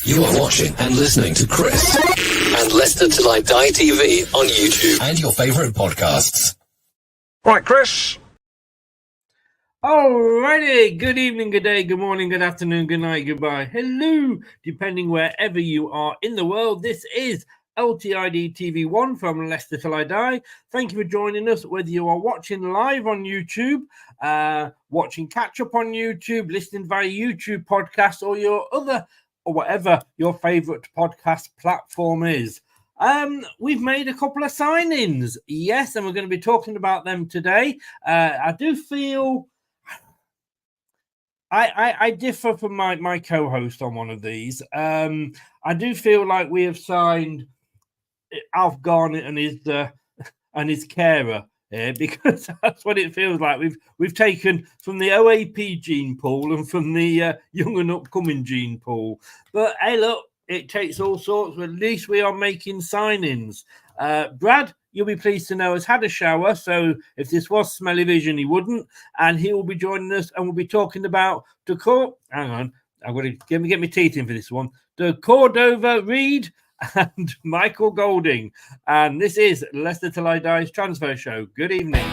You are watching and listening to Chris and LTiDtv on YouTube and your favourite podcasts. Right, Chris. Alrighty, good evening, good day, good morning, good afternoon, good night, goodbye, hello, depending wherever you are in the world. This is LTiD TV1 from Leicester Till I Die. Thank you for joining us, whether you are watching live on YouTube, watching catch up on YouTube, listening via YouTube podcast, or your other, or whatever your favourite podcast platform is. We've made a couple of signings, yes, and we're going to be talking about them today. I do feel I differ from my co-host on one of these. I do feel like we have signed Alf Garnett and his carer here, because that's what it feels like. We've taken from the OAP gene pool and from the young and upcoming gene pool. But hey, look, it takes all sorts. But at least we are making signings. Brad, you'll be pleased to know, has had a shower. So if this was smelly vision, he wouldn't. And he will be joining us, and we'll be talking about hang on, I'm going to get my teeth in for this one. The Cordova-Reid and Michael Golding. And this is Leicester Till I Die's transfer show. Good evening.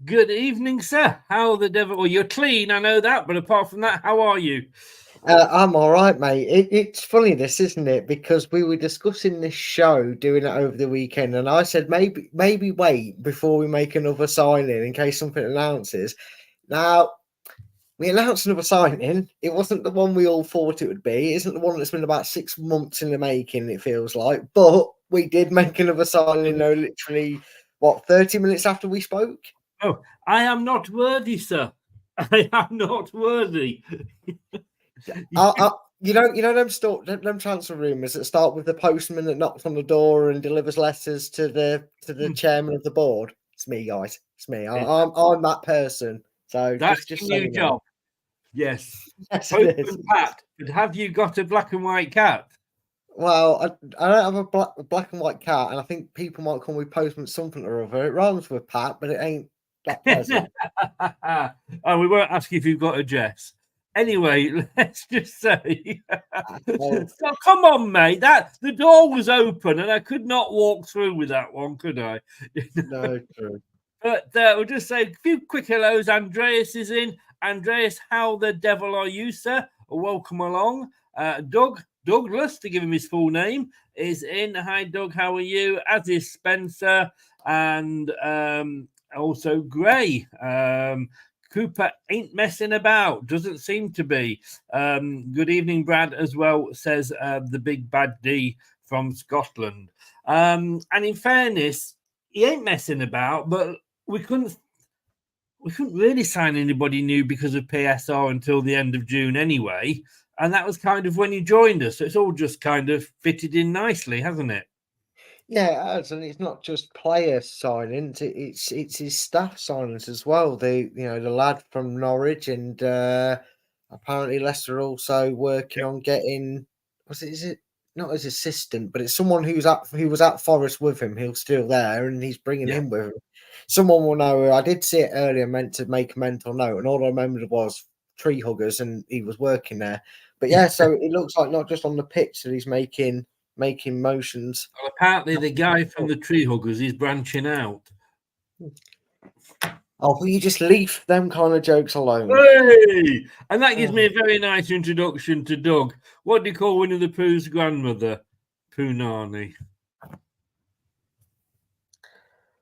Good evening, sir. How the devil? Well, you're clean, I know that, but apart from that, how are you? I'm all right, mate. It's funny, this, isn't it? Because we were discussing this show, doing it over the weekend, and I said maybe wait before we make another signing in case something announces. Now, we announced another signing. It wasn't the one we all thought it would be. It isn't the one that's been about 6 months in the making, it feels like. But we did make another signing, literally, 30 minutes after we spoke? Oh, I am not worthy, sir. I am not worthy. You know them transfer rumours that start with the postman that knocks on the door and delivers letters to the chairman of the board. It's me, guys. It's me. I'm that person. So that's just your new job. Yes. Yes, Postman it is. Pat, but have you got a black and white cat? Well, I don't have a black and white cat, and I think people might call me Postman something or other. It rhymes with Pat, but it ain't that person. Oh, we won't ask you if you've got a Jess. Anyway, let's just say, so come on, mate. The door was open, and I could not walk through with that one, could I? No, true. But we'll just say a few quick hellos. Andreas is in. Andreas, how the devil are you, sir? Welcome along. Douglas, to give him his full name, is in. Hi, Doug. How are you? As is Spencer, and also Gray. Cooper ain't messing about. Doesn't seem to be. Good evening, Brad, as well, says the big bad D from Scotland. And in fairness, he ain't messing about, but we couldn't really sign anybody new because of PSR until the end of June anyway. And that was kind of when he joined us. So it's all just kind of fitted in nicely, hasn't it? Yeah, it has, and it's not just player signings; it's his staff signings as well. The lad from Norwich, and apparently Leicester are also working on getting. Is it not his assistant, but it's someone who was at Forest with him. He's still there, and he's bringing him with him. Someone will know. I did see it earlier. Meant to make a mental note, and all I remembered was tree huggers, and he was working there. But yeah, so it looks like not just on the pitch that he's making motions. Well, apparently the guy from the tree huggers is branching out. Oh, will you just leave them kind of jokes alone? Hey! And that gives me a very nice introduction to Doug. What do you call Winnie the Pooh's grandmother? Poonani.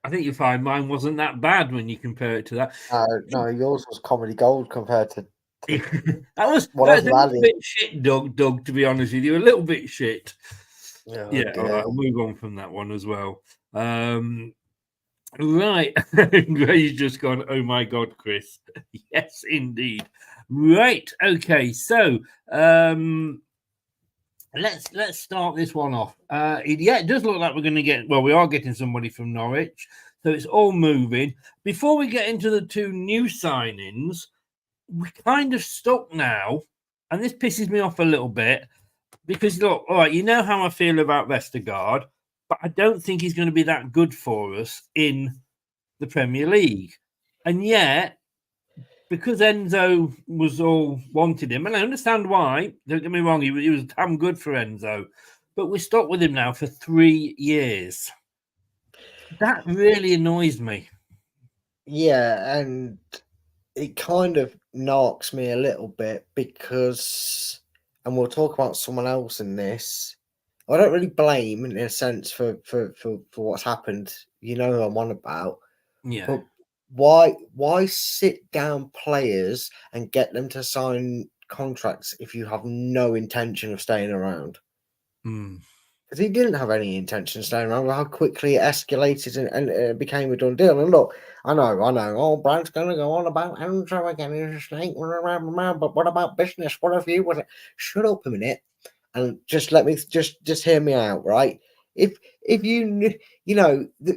I think you find mine wasn't that bad when you compare it to that. No, yours was comedy gold compared to that was a little bit shit, Doug, to be honest with you. A little bit shit. Oh, yeah, all right, I'll move on from that one as well. Right. Gray's just gone, oh my God, Chris. Yes, indeed. Right. Okay, so let's start this one off. It does look like we're going to get, well, we are getting somebody from Norwich, so it's all moving. Before we get into the two new signings, we're kind of stuck now, and this pisses me off a little bit, because, look, all right, you know how I feel about Vestergaard, but I don't think he's going to be that good for us in the Premier League. And yet, because Enzo was all wanted him, and I understand why, don't get me wrong, he was damn good for Enzo, but we're stuck with him now for 3 years. That really annoys me. Yeah, and it kind of knocks me a little bit because, and we'll talk about someone else in this, I don't really blame in a sense for what's happened. You know who I'm on about. Yeah. But why sit down players and get them to sign contracts if you have no intention of staying around? Because he didn't have any intention of staying around. How quickly it escalated and became a done deal. And look, I know. Oh, Brad's going to go on about Enzo again. He's a snake. But what about business? What have you? Shut up a minute and just let me just hear me out, right? If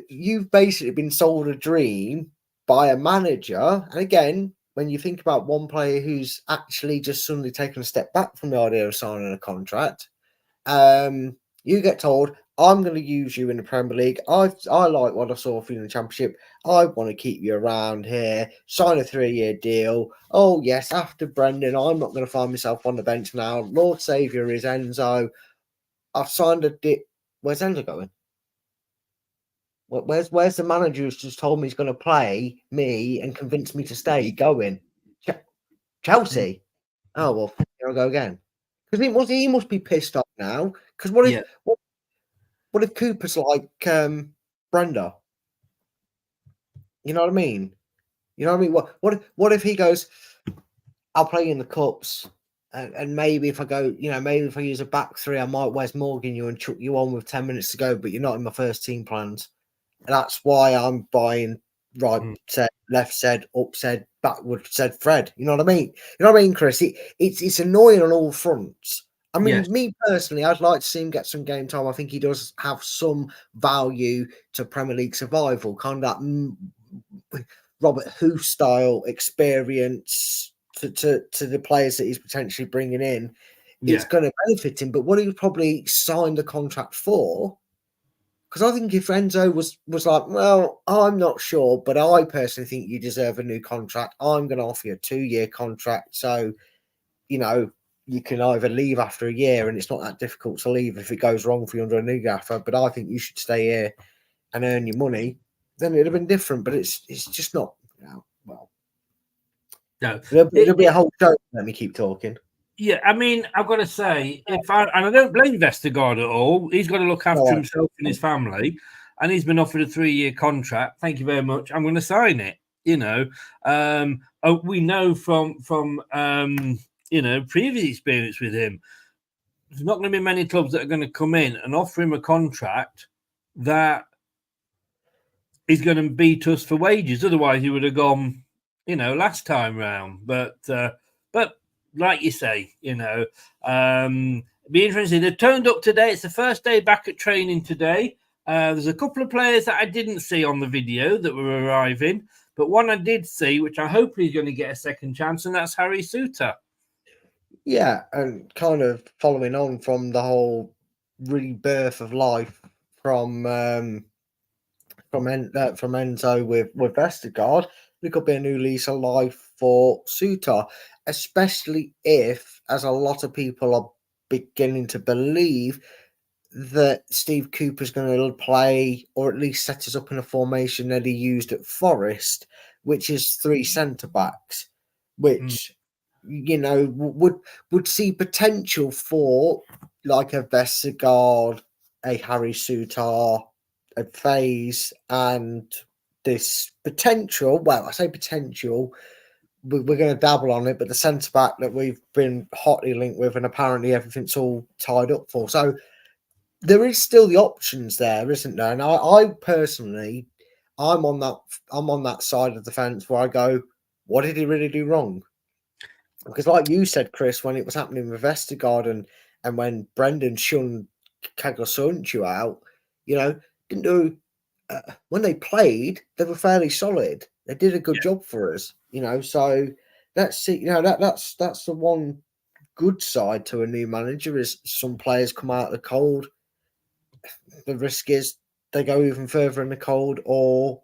you've basically been sold a dream by a manager, and again, when you think about one player who's actually just suddenly taken a step back from the idea of signing a contract, you get told, I'm going to use you in the Premier League. I like what I saw for you in the Championship. I want to keep you around here. Sign a 3-year deal. Oh, yes, after Brendan, I'm not going to find myself on the bench now. Lord Saviour is Enzo. I've signed a deal. Where's Enzo going? Where's the manager who's just told me he's going to play me and convince me to stay going? Chelsea? Oh, well, here I go again. Because he must be pissed off now. Because what if Cooper's like Brenda? You know what I mean? What if he goes, I'll play you in the cups, and maybe if I go, maybe if I use a back three, I might Wes Morgan you and chuck you on with 10 minutes to go, but you're not in my first team plans. And that's why I'm buying right said, left said, up said, backward said Fred. You know what I mean? Chris? It's annoying on all fronts. I mean, Me personally, I'd like to see him get some game time. I think he does have some value to Premier League survival, kind of that Robert Hu style experience to the players that he's potentially bringing in. It's going to benefit him. But what he probably signed the contract for, because I think if Enzo was like, well, I'm not sure, but I personally think you deserve a new contract. I'm going to offer you a 2-year contract. So, you can either leave after a year, and it's not that difficult to leave if it goes wrong for you under a new gaffer, but I think you should stay here and earn your money, then it'd have been different. But it's just not, well. No. It'll be a whole show. Let me keep talking. Yeah, I mean, I've got to say, and I don't blame Vestergaard at all. He's got to look after himself and his family, and he's been offered a 3-year contract. Thank you very much. I'm going to sign it. We know from previous experience with him, there's not going to be many clubs that are going to come in and offer him a contract that is going to beat us for wages. Otherwise, he would have gone, last time round. But like you say, be interesting. They turned up today. It's the first day back at training today. There's a couple of players that I didn't see on the video that were arriving, but one I did see, which I hope he's going to get a second chance, and that's Harry Souttar. Yeah, and kind of following on from the whole rebirth of life from Enzo with Vestergaard, there could be a new lease of life for Souttar, especially if, as a lot of people are beginning to believe, that Steve Cooper's going to play, or at least set us up in a formation that he used at Forest, which is 3 centre-backs, which, would see potential for, like, a Vestergaard, a Harry Souttar, a Faze, and this potential, well, I say potential, we're going to dabble on it, but the centre-back that we've been hotly linked with, and apparently everything's all tied up for. So there is still the options there, isn't there? And I personally, I'm on that side of the fence where I go, what did he really do wrong? Because like you said, Chris, when it was happening with Vestergaard and when Brendan shunned Kagasunchu out, didn't do when they played, they were fairly solid. They did a good job for us, so let's see, that's the one good side to a new manager is some players come out of the cold. The risk is they go even further in the cold, or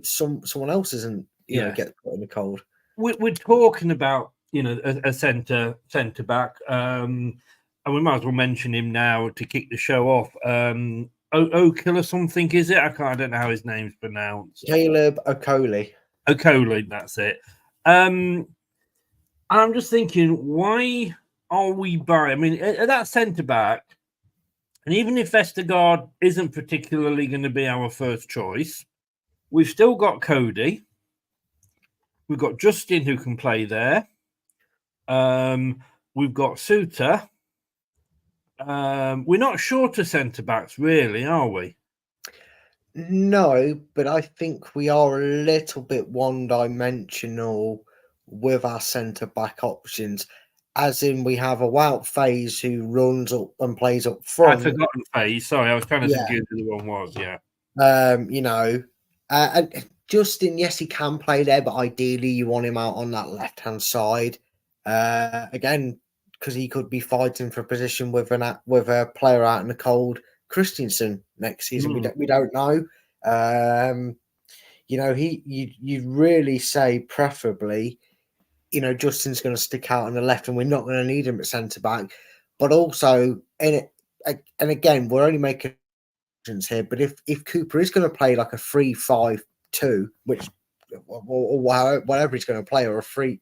someone else isn't get put in the cold. We're talking about a centre back, and we might as well mention him now to kick the show off. O'Kill or something, is it? I don't know how his name's pronounced. Caleb Okoli. Okoli, that's it. And I'm just thinking, why are we buying? I mean, at that centre back. And even if Vestergaard isn't particularly going to be our first choice, we've still got Cody. We've got Justin who can play there. We've got Souttar. We're not short of centre-backs, really, are we? No, but I think we are a little bit one-dimensional with our centre-back options. As in, we have a Wout Faze who runs up and plays up front. I'd forgotten Faze. Sorry, I was trying to think who the one was. Yeah. And Justin, yes, he can play there, but ideally you want him out on that left-hand side. Again, because he could be fighting for a position with a player out in the cold, Christensen next season. We don't know. You'd really say preferably. Justin's going to stick out on the left, and we're not going to need him at centre back. But also, and again, we're only making here. But if Cooper is going to play like a 3-5-2, which or whatever he's going to play, or a 3,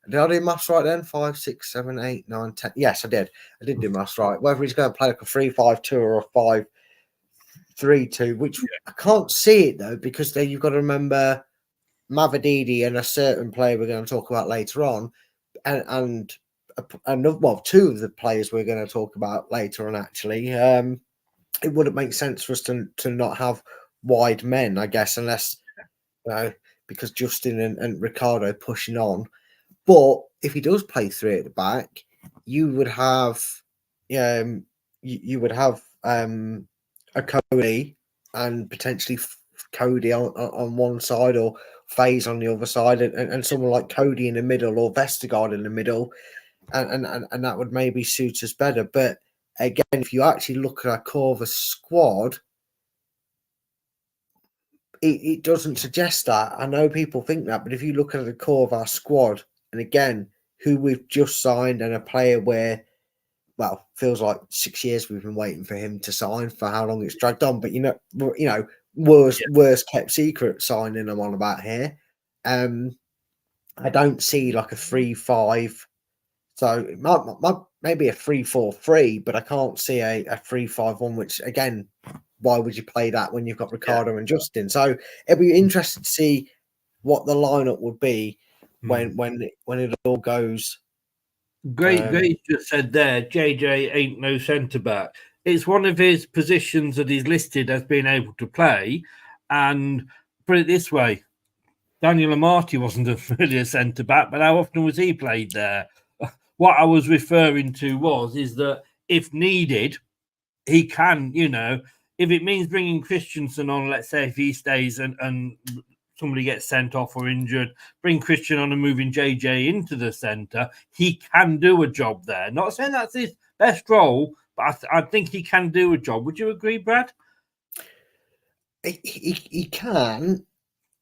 did I do maths right then? 5, 6, 7, 8, 9, 10. Yes, I did. I did do maths right. Whether he's going to play like a 3-5-2 or a 5-3-2, which I can't see it though, because then you've got to remember Ndidi and a certain player we're going to talk about later on, and two of the players we're going to talk about later on. Actually, it wouldn't make sense for us to not have wide men, I guess, unless because Justin and Ricardo pushing on. But if he does play 3 at the back, you would have a Cody and potentially Cody on one side, or Faze on the other side, and someone like Cody in the middle, or Vestergaard in the middle, and that would maybe suit us better. But again, if you actually look at our core of a squad, it doesn't suggest that. I know people think that, but if you look at the core of our squad, and again, who we've just signed, and a player where, well, feels like 6 years we've been waiting for him to sign, for how long it's dragged on. But worst kept secret signing I'm on about here. I don't see like a 3-5. So it might maybe a 3-4-3, but I can't see a 3-5-1, which again, why would you play that when you've got Ricardo and Justin? So it'd be interesting to see what the lineup would be when it all goes Great just said there, JJ ain't no centre back. It's one of his positions that he's listed as being able to play. And put it this way, Daniel Amarty wasn't really a centre back, but how often was he played there? What I was referring to is that if needed, he can, if it means bringing Christensen on, let's say if he stays and somebody gets sent off or injured, bring Christian on and moving JJ into the centre, he can do a job there. Not saying that's his best role, but I think he can do a job. Would you agree, Brad? He can.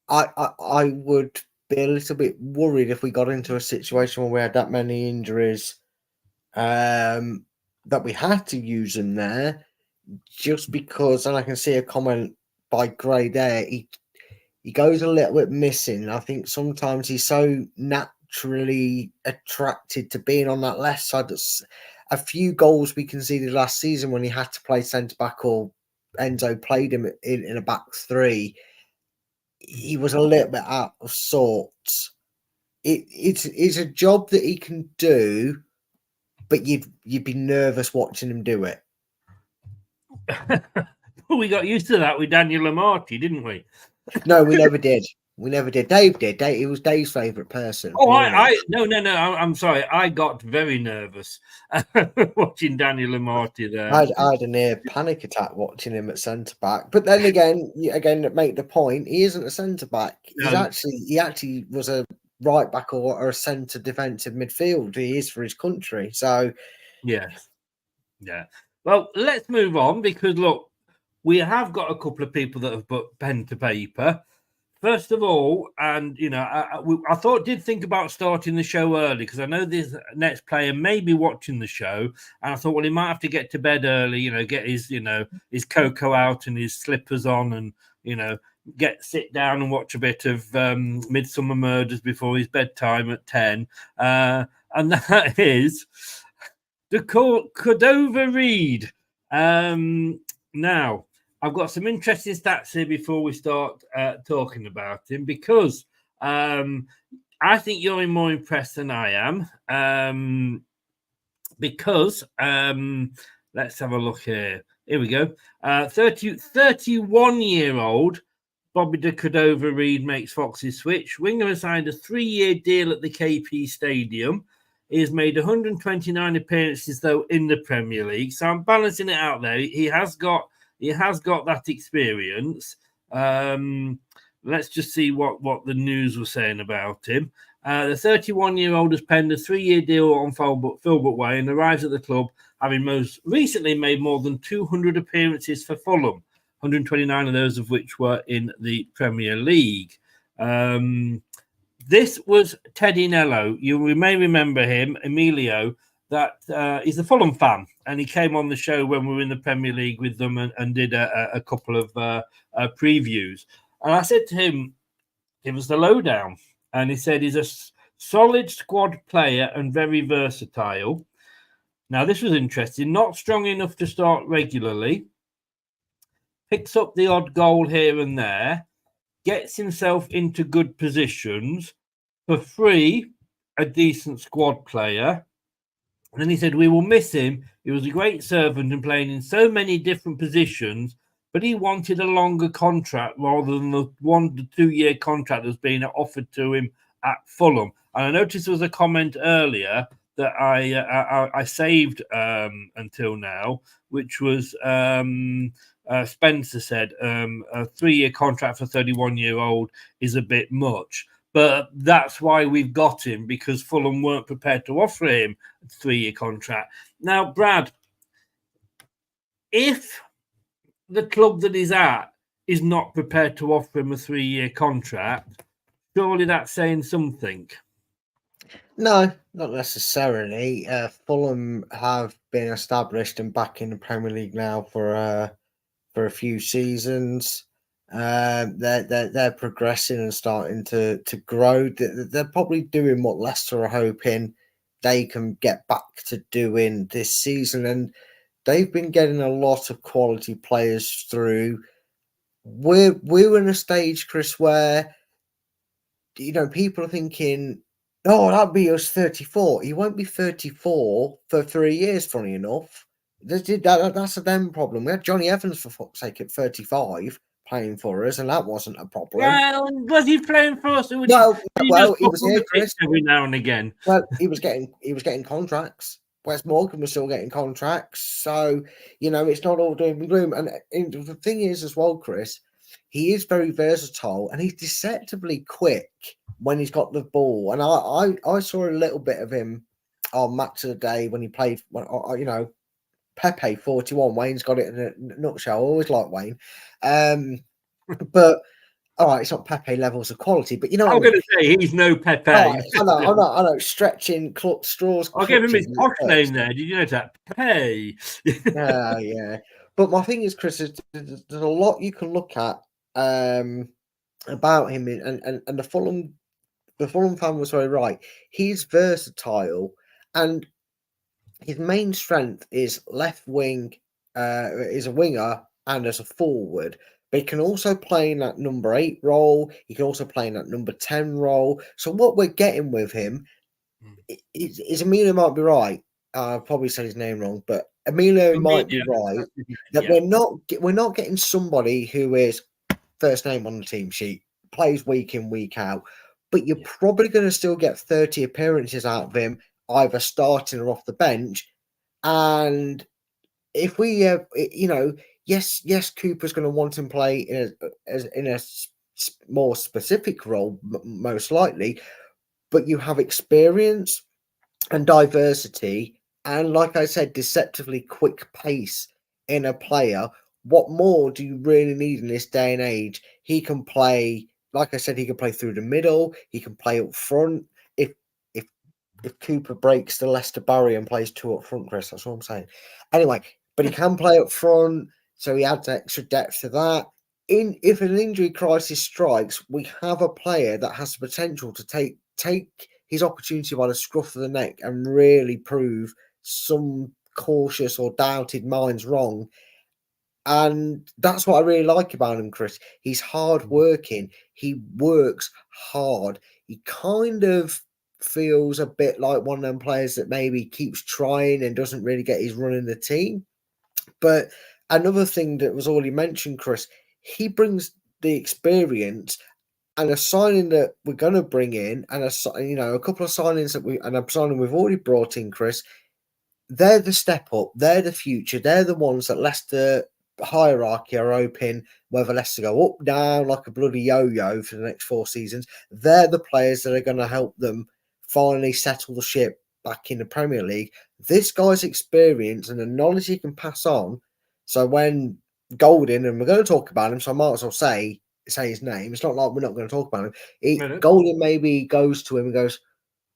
I would be a little bit worried if we got into a situation where we had that many injuries that we had to use him there, just because, and I can see a comment by Gray there, he goes a little bit missing. I think sometimes he's so naturally attracted to being on that left side. A few goals we conceded last season when he had to play centre-back or Enzo played him in a back three, he was a little bit out of sorts. It's a job that he can do, but you'd be nervous watching him do it. We got used to that with Daniel Amarty, didn't we? No, we never did. We never did. Dave did. He was Dave's favourite person. Oh, no. I'm sorry. I got very nervous watching Daniel Amarty there. I had a near panic attack watching him at centre back. But then again, make the point, he isn't a centre back. He actually was a right back or a centre defensive midfield. He is for his country. So yeah. Well, let's move on because look, we have got a couple of people that have put pen to paper. First of all, and I did think about starting the show early because I know this next player may be watching the show, and I thought, well, he might have to get to bed early, get his, his cocoa out and his slippers on, and sit down and watch a bit of Midsummer Murders before his bedtime at 10, and that is the Cordova-Reid. Now, I've got some interesting stats here before we start talking about him because I think you're more impressed than I am because let's have a look here. Here we go. 31-year-old Bobby de Cordova-Reid makes Fox's switch. Winger signed a 3-year deal at the KP Stadium. He has made 129 appearances, though, in the Premier League. So I'm balancing it out there. He has got that experience. Let's just see what the news was saying about him. The 31-year-old has penned a 3-year deal on Filbert Way and arrives at the club having most recently made more than 200 appearances for Fulham, 129 of those of which were in the Premier League. This was Teddy Nello. You may remember him, Emilio, that he's a Fulham fan, and he came on the show when we were in the Premier League with them and did a couple of previews. And I said to him, give us the lowdown. And he said he's a solid squad player and very versatile. Now, this was interesting. Not strong enough to start regularly. Picks up the odd goal here and there. Gets himself into good positions. For free, a decent squad player. And then he said, we will miss him. He was a great servant and playing in so many different positions, but he wanted a longer contract rather than the 1 to 2 year contract that was being offered to him at Fulham. And I noticed there was a comment earlier that I saved until now, which was Spencer said a 3-year contract for 31-year-old is a bit much. But that's why we've got him, because Fulham weren't prepared to offer him a 3-year contract. Now, Brad, if the club that he's at is not prepared to offer him a 3-year contract, surely that's saying something. No, not necessarily. Fulham have been established and back in the Premier League now for a few seasons. They're progressing and starting to grow. They're probably doing what Leicester are hoping they can get back to doing this season, and they've been getting a lot of quality players through. We're in a stage, Chris, where people are thinking Oh, that'd be us 34. He won't be 34 for 3 years, funny enough. That's a them problem. We had Johnny Evans, for fuck's sake, at 35 playing for us, and that wasn't a problem. Well, was he playing for us? Well, he was here, Chris. Every now and again. Well, he was getting contracts. Wes Morgan was still getting contracts. So, it's not all doom and gloom. And the thing is as well, Chris, he is very versatile and he's deceptively quick when he's got the ball. And I saw a little bit of him on Match of the Day when he played, Pepe 41. Wayne's got it in a nutshell. I always like Wayne. But all right, it's not Pepe levels of quality, but I'm going to say he's no Pepe. I know. Stretching straws. I'll give him his posh name there. Did you know that? Pepe. Yeah. But my thing is, Chris, there's a lot you can look at about him, and the Fulham fan was very right. He's versatile, and his main strength is left wing, is a winger and as a forward. But he can also play in that number 8 role. He can also play in that number 10 role. So what we're getting with him is Emilio might be right. I've probably said his name wrong, but Emilio might be right that we're not getting somebody who is first name on the team sheet, plays week in, week out. But you're probably going to still get 30 appearances out of him, either starting or off the bench. And if we, yes, Cooper's going to want him play in a more specific role, most likely. But you have experience and diversity, and like I said, deceptively quick pace in a player. What more do you really need in this day and age? He can play, like I said, he can play through the middle. He can play up front. If Cooper breaks the Leicester barrier and plays 2 up front, Chris, that's what I'm saying. Anyway, but he can play up front, so he adds extra depth to that. If an injury crisis strikes, we have a player that has the potential to take his opportunity by the scruff of the neck and really prove some cautious or doubted minds wrong. And that's what I really like about him, Chris. He's hard-working. He works hard. He kind of feels a bit like one of them players that maybe keeps trying and doesn't really get his run in the team. But another thing that was already mentioned, Chris, he brings the experience, and a signing that we're going to bring in, and a couple of signings and a signing we've already brought in, Chris. They're the step up. They're the future. They're the ones that Leicester hierarchy are hoping whether Leicester go up, down like a bloody yo-yo for the next 4 seasons. They're the players that are going to help them finally settle the ship back in the Premier League. This guy's experience and the knowledge he can pass on. So when Golding, and we're going to talk about him, so I might as well say his name. It's not like we're not going to talk about him. Golding maybe goes to him and goes,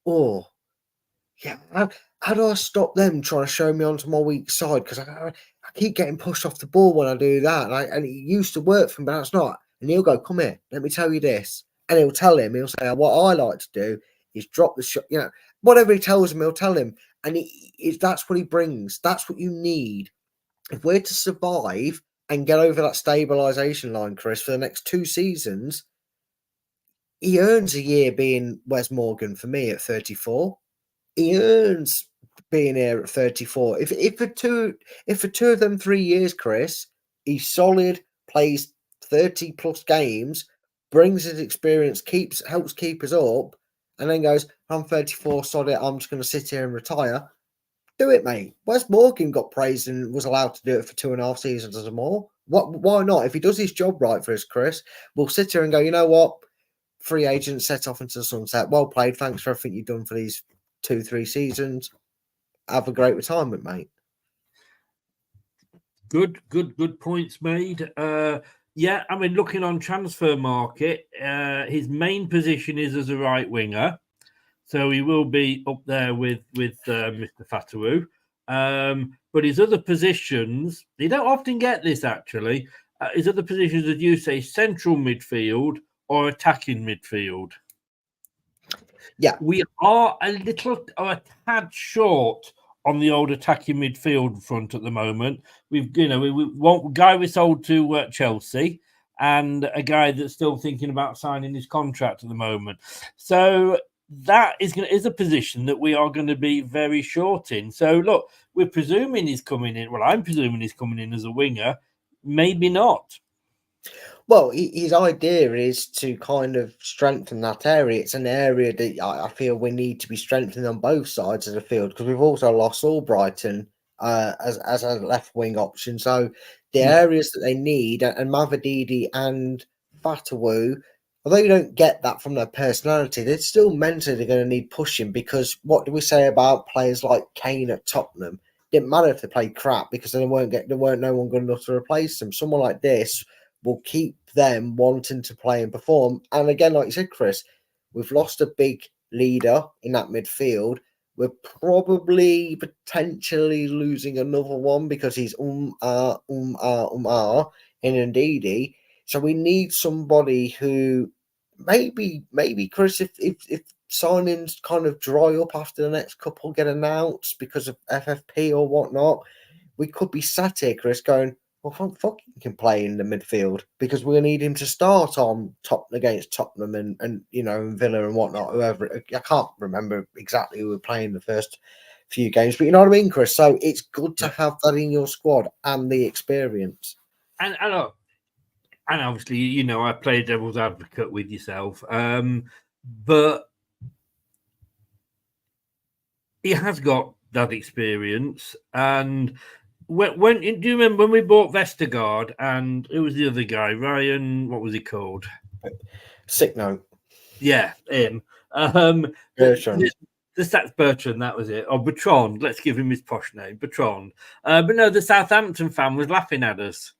"Oh, yeah, how do I stop them trying to show me onto my weak side? Because I keep getting pushed off the ball when I do that. And it used to work for me, but that's not." And he'll go, "Come here, let me tell you this." And he'll say, "What I like to do is drop the shot." Whatever he tells him, he'll tell him. And that's what he brings. That's what you need. If we're to survive and get over that stabilisation line, Chris, for the next 2 seasons, he earns a year being Wes Morgan for me at 34. He earns being here at 34. If for two of them 3 years, Chris, he's solid, plays 30 plus games, brings his experience, helps keep us up, and then goes, "I'm 34, sod it, I'm just going to sit here and retire." Do it, mate. Wes Morgan got praised and was allowed to do it for 2.5 seasons or more. Why not? If he does his job right for us, Chris, we'll sit here and go, "You know what? Free agent set off into the sunset. Well played. Thanks for everything you've done for these 2-3 seasons. Have a great retirement, mate." Good points made. Yeah, I mean, looking on transfer market, his main position is as a right winger, so he will be up there with Mr. Fatawu. But his other positions, you don't often get this actually. His other positions, as you say, central midfield or attacking midfield. Yeah, we are a tad short on the old attacking midfield front at the moment. We want a guy we sold to Chelsea, and a guy that's still thinking about signing his contract at the moment. So that is a position that we are going to be very short in. So look, we're presuming he's coming in. Well, I'm presuming he's coming in as a winger. Maybe not. Well, his idea is to kind of strengthen that area. It's an area that I feel we need to be strengthening on both sides of the field, because we've also lost Albrighton as a left wing option. So the areas that they need, and Ndidi and Fatawu, although you don't get that from their personality, they're still mentally going to need pushing, because what do we say about players like Kane at Tottenham? Didn't matter if they played crap, because there weren't no one good enough to replace them. Someone like this will keep them wanting to play and perform. And again, like you said, Chris, we've lost a big leader in that midfield. We're probably potentially losing another one, because he's in Ndidi. So we need somebody who maybe Chris, if signings kind of dry up after the next couple get announced because of FFP or whatnot, we could be sat here, Chris, going, well, fuck, he can play in the midfield, because we'll need him to start on top against Tottenham and and Villa and whatnot. Whoever, I can't remember exactly who were playing the first few games, but you know what I mean, Chris. So it's good to have that in your squad and the experience. And obviously, I play devil's advocate with yourself, but he has got that experience. And when do you remember when we bought Vestergaard, and who was the other guy? Ryan, what was he called? Sick note. Yeah, him. Bertrand. That's Bertrand, that was it. Or Bertrand, let's give him his posh name, Bertrand. But no, the Southampton fan was laughing at us.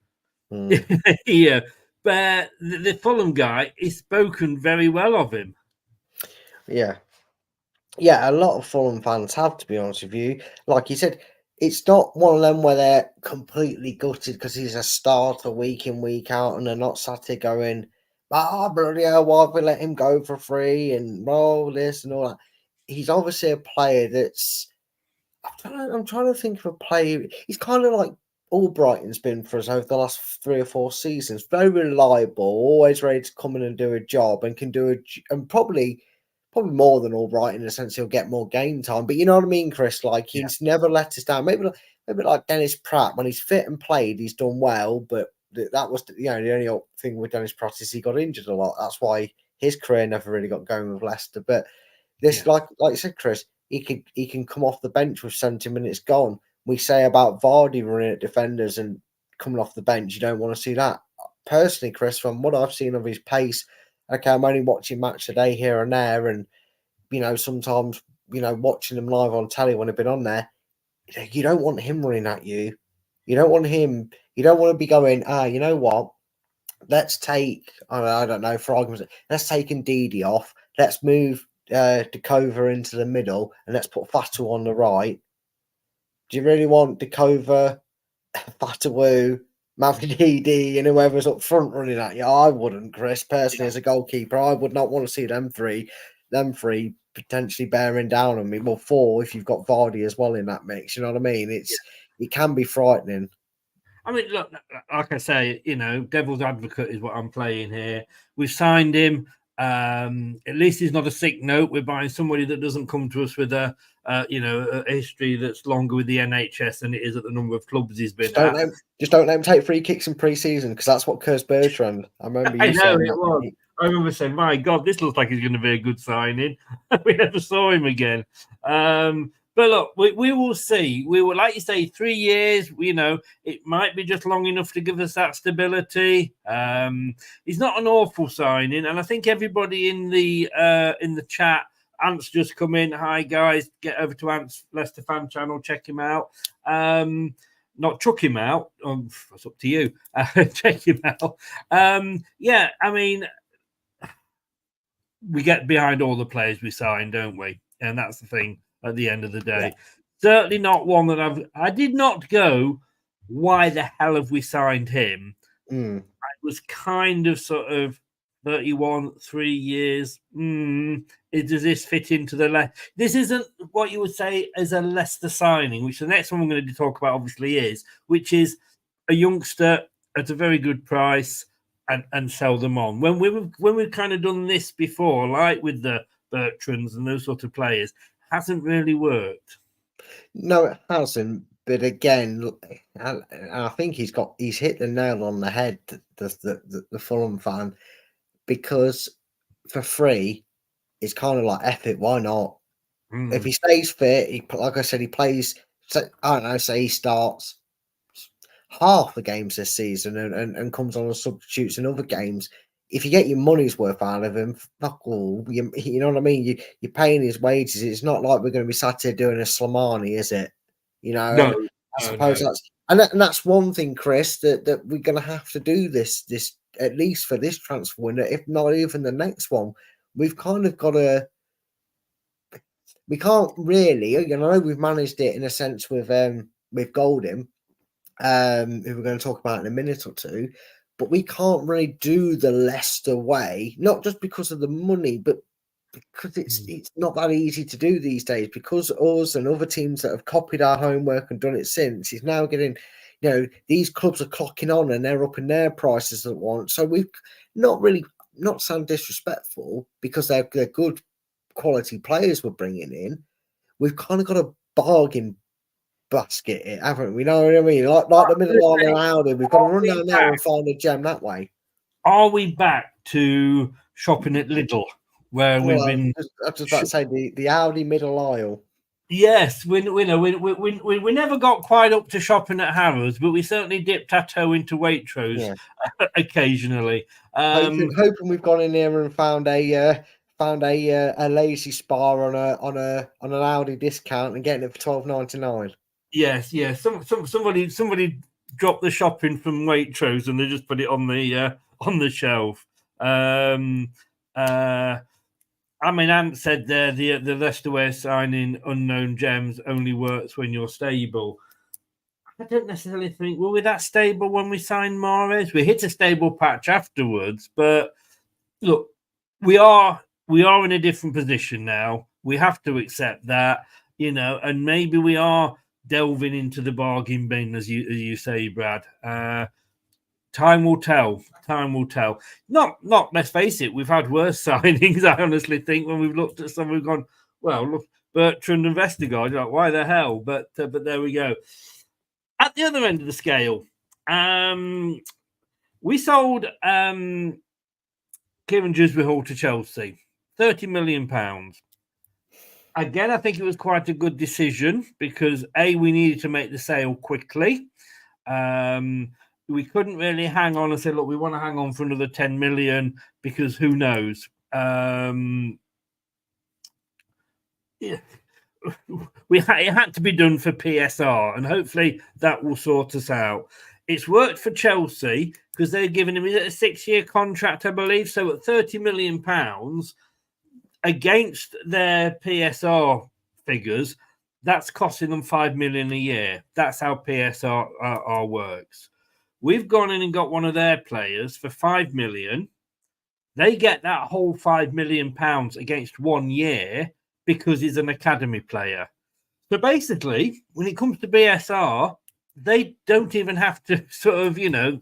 Yeah, but the Fulham guy, he's spoken very well of him. Yeah, a lot of Fulham fans have, to be honest with you. Like you said, it's not one of them where they're completely gutted because he's a starter week in, week out, and they're not sat here going, bloody hell, why have we let him go for free and all this and all that. He's obviously a player that's, I'm trying to think of a player. He's kind of like Albrighton's been for us over the last 3 or 4 seasons. Very reliable, always ready to come in and do a job, and can do and probably more than Albrighton, in the sense he'll get more game time. But you know what I mean, Chris? Like, he's never let us down. Maybe like Dennis Pratt, when he's fit and played, he's done well. But that was the only thing with Dennis Pratt is he got injured a lot. That's why his career never really got going with Leicester. But this, like you said, Chris, he can come off the bench with 70 minutes gone. We say about Vardy running at defenders and coming off the bench, you don't want to see that. Personally, Chris, from what I've seen of his pace, okay, I'm only watching match today here and there, and sometimes watching them live on telly when they've been on there, you don't want him running at you. You don't want him. You don't want to be going, you know what? Let's take, I don't know, for argument's sake, let's take Ndidi off. Let's move Dakova into the middle, and let's put Fatawu on the right. Do you really want Dakova, Fatawu, Ndidi, and whoever's up front running at you? I wouldn't, Chris. Personally, as a goalkeeper, I would not want to see them three potentially bearing down on me. Well, 4 if you've got Vardy as well in that mix. You know what I mean? It can be frightening. I mean, look, like I say, devil's advocate is what I'm playing here. We've signed him. At least he's not a sick note. We're buying somebody that doesn't come to us with a history that's longer with the NHS than it is at the number of clubs he's been at. Just don't let him take free kicks in pre-season, because that's what cursed Bertrand. I remember you saying that. I remember saying, my God, this looks like he's going to be a good signing. We never saw him again. But look, we will see. We will, like you say, 3 years. It might be just long enough to give us that stability. He's not an awful signing, and I think everybody in the chat, Ant's just come in. Hi guys, get over to Ant's Leicester fan channel, check him out. Not chuck him out. That's up to you. Check him out. I mean, we get behind all the players we sign, don't we? And that's the thing at the end of the day. Certainly not one that I did not go, why the hell have we signed him? I was kind of sort of 31, 3 years. Does this fit into the This isn't what you would say as a Leicester signing, which the next one we're going to talk about obviously is, which is a youngster at a very good price and sell them on. When we've kind of done this before, like with the Bertrands and those sort of players hasn't really worked. No, it hasn't. But again, I think he's hit the nail on the head, the Fulham fan, because for free, it's kind of like, F it, why not? If he stays fit, like I said, he plays, I don't know, say he starts half the games this season and comes on as substitutes in other games. If you get your money's worth out of him, fuck all. You know what I mean? You're paying his wages. It's not like we're going to be sat here doing a Slimani, is it? You know, No, and I suppose that's one thing, Chris, that we're going to have to do this at least for this transfer window, if not even the next one. We've kind of got to. We can't really. You know, we've managed it in a sense with Golding, who we're going to talk about in a minute or two, but we can't really do the Leicester way, not just because of the money, but because it's not that easy to do these days, because us and other teams that have copied our homework and done it since is now getting, you know, these clubs are clocking on and they're upping their prices at once. So we've not sound disrespectful, because they're good quality players we're bringing in. We've kind of got a bargain basket, it, haven't we? Know what I mean? Like the middle line around it, we've got to run down there and find a gem that way. Are we back to shopping at Lidl, where we've been? I was just about to say the Audi middle aisle. Yes, we never got quite up to shopping at Harrods, but we certainly dipped our toe into Waitrose occasionally. Hoping we've gone in here and found a lazy spar on an Audi discount and getting it for $12.99. Yes. Somebody dropped the shopping from Waitrose and they just put it on the shelf. I mean, Ant said there the Leicester way of signing unknown gems only works when you're stable. I don't necessarily think were we that stable when we signed Mahrez. We hit a stable patch afterwards, but look, we are in a different position now. We have to accept that, you know, and maybe we are delving into the bargain bin, as you say, Brad. Time will tell. Time will tell. Not. Let's face it. We've had worse signings. I honestly think when we've looked at some, we've gone, well, look, Bertrand and Vestergaard. Like, why the hell? But there we go. At the other end of the scale, we sold Kiernan Dewsbury-Hall to Chelsea, £30 million. Again, I think it was quite a good decision because we needed to make the sale quickly. We couldn't really hang on and say, look, we want to hang on for another 10 million because who knows? It had to be done for PSR, and hopefully that will sort us out. It's worked for Chelsea because they're giving him a 6-year contract, I believe. So at £30 million against their PSR figures, that's costing them $5 million a year. That's how PSR works. We've gone in and got one of their players for $5 million. They get that whole £5 million against 1 year because he's an academy player. So basically, when it comes to BSR, they don't even have to sort of, you know,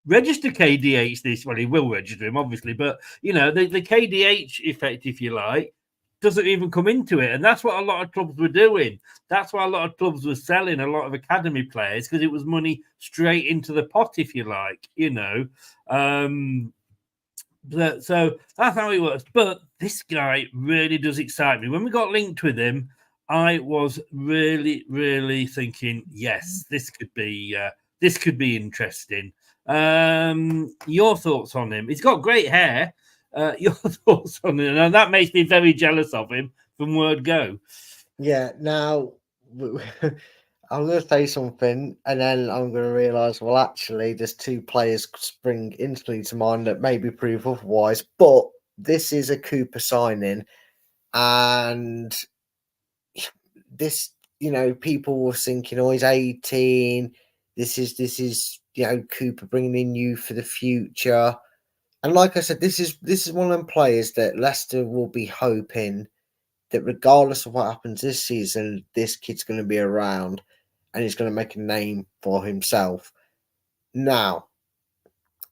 register KDH this. Well, he will register him, obviously, but, you know, the KDH effect, if you like, doesn't even come into it. And that's what a lot of clubs were doing. That's why a lot of clubs were selling a lot of academy players, because it was money straight into the pot, if you like, you know. So that's how it works. But this guy really does excite me. When we got linked with him, I was really, really thinking, yes, this could be interesting. Your thoughts on him? He's got great hair. Your thoughts on him? And that makes me very jealous of him from word go. Yeah. Now I'm going to say something, and then I'm going to realise, well, actually, there's 2 players spring instantly to mind that maybe prove otherwise. But this is a Cooper signing, and this, you know, people were thinking, oh, he's 18. This is you know, Cooper bringing in youth for the future. And like I said, this is one of them players that Leicester will be hoping that regardless of what happens this season, this kid's going to be around and he's going to make a name for himself. Now,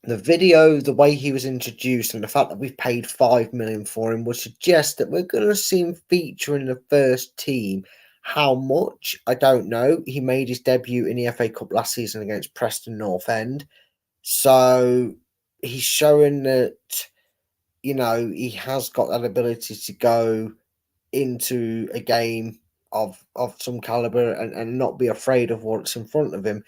the video, the way he was introduced, and the fact that we've paid $5 million for him would suggest that we're going to see him feature in the first team. How much? I don't know. He made his debut in the FA Cup last season against Preston North End. So he's showing that, he has got that ability to go into a game of some caliber and not be afraid of what's in front of him.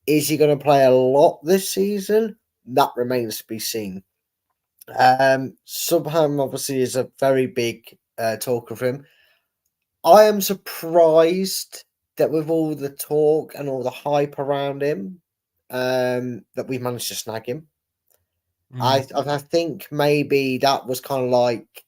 Is he going to play a lot this season? That remains to be seen. Subham obviously is a very big talk of him. I am surprised that with all the talk and all the hype around him, that we managed to snag him. I think maybe that was kind of like,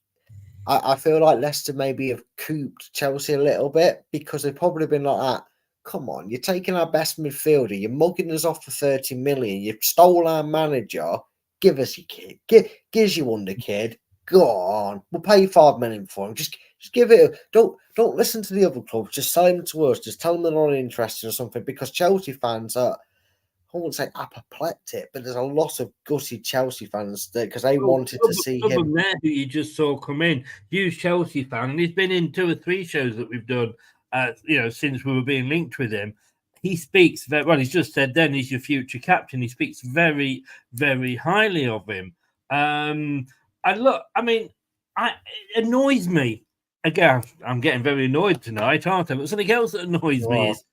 I feel like Leicester maybe have cooped Chelsea a little bit, because they've probably been like that. Come on, you're taking our best midfielder, you're mugging us off for 30 million, you've stole our manager, give us your kid, gives you wonder kid, go on, we'll pay you 5 million for him, just give it. Don't listen to the other clubs, just sell him to us, just tell them they're not interested or something, because Chelsea fans are, I wouldn't say apoplectic, but there's a lot of gutted Chelsea fans there because they wanted to see him. There who you just saw come in, huge Chelsea fan, and he's been in 2 or 3 shows that we've done, since we were being linked with him. He speaks very well. He's just said then he's your future captain. He speaks very, very highly of him. And look, I mean, it annoys me. Again, I'm getting very annoyed tonight, aren't I? But something else that annoys me is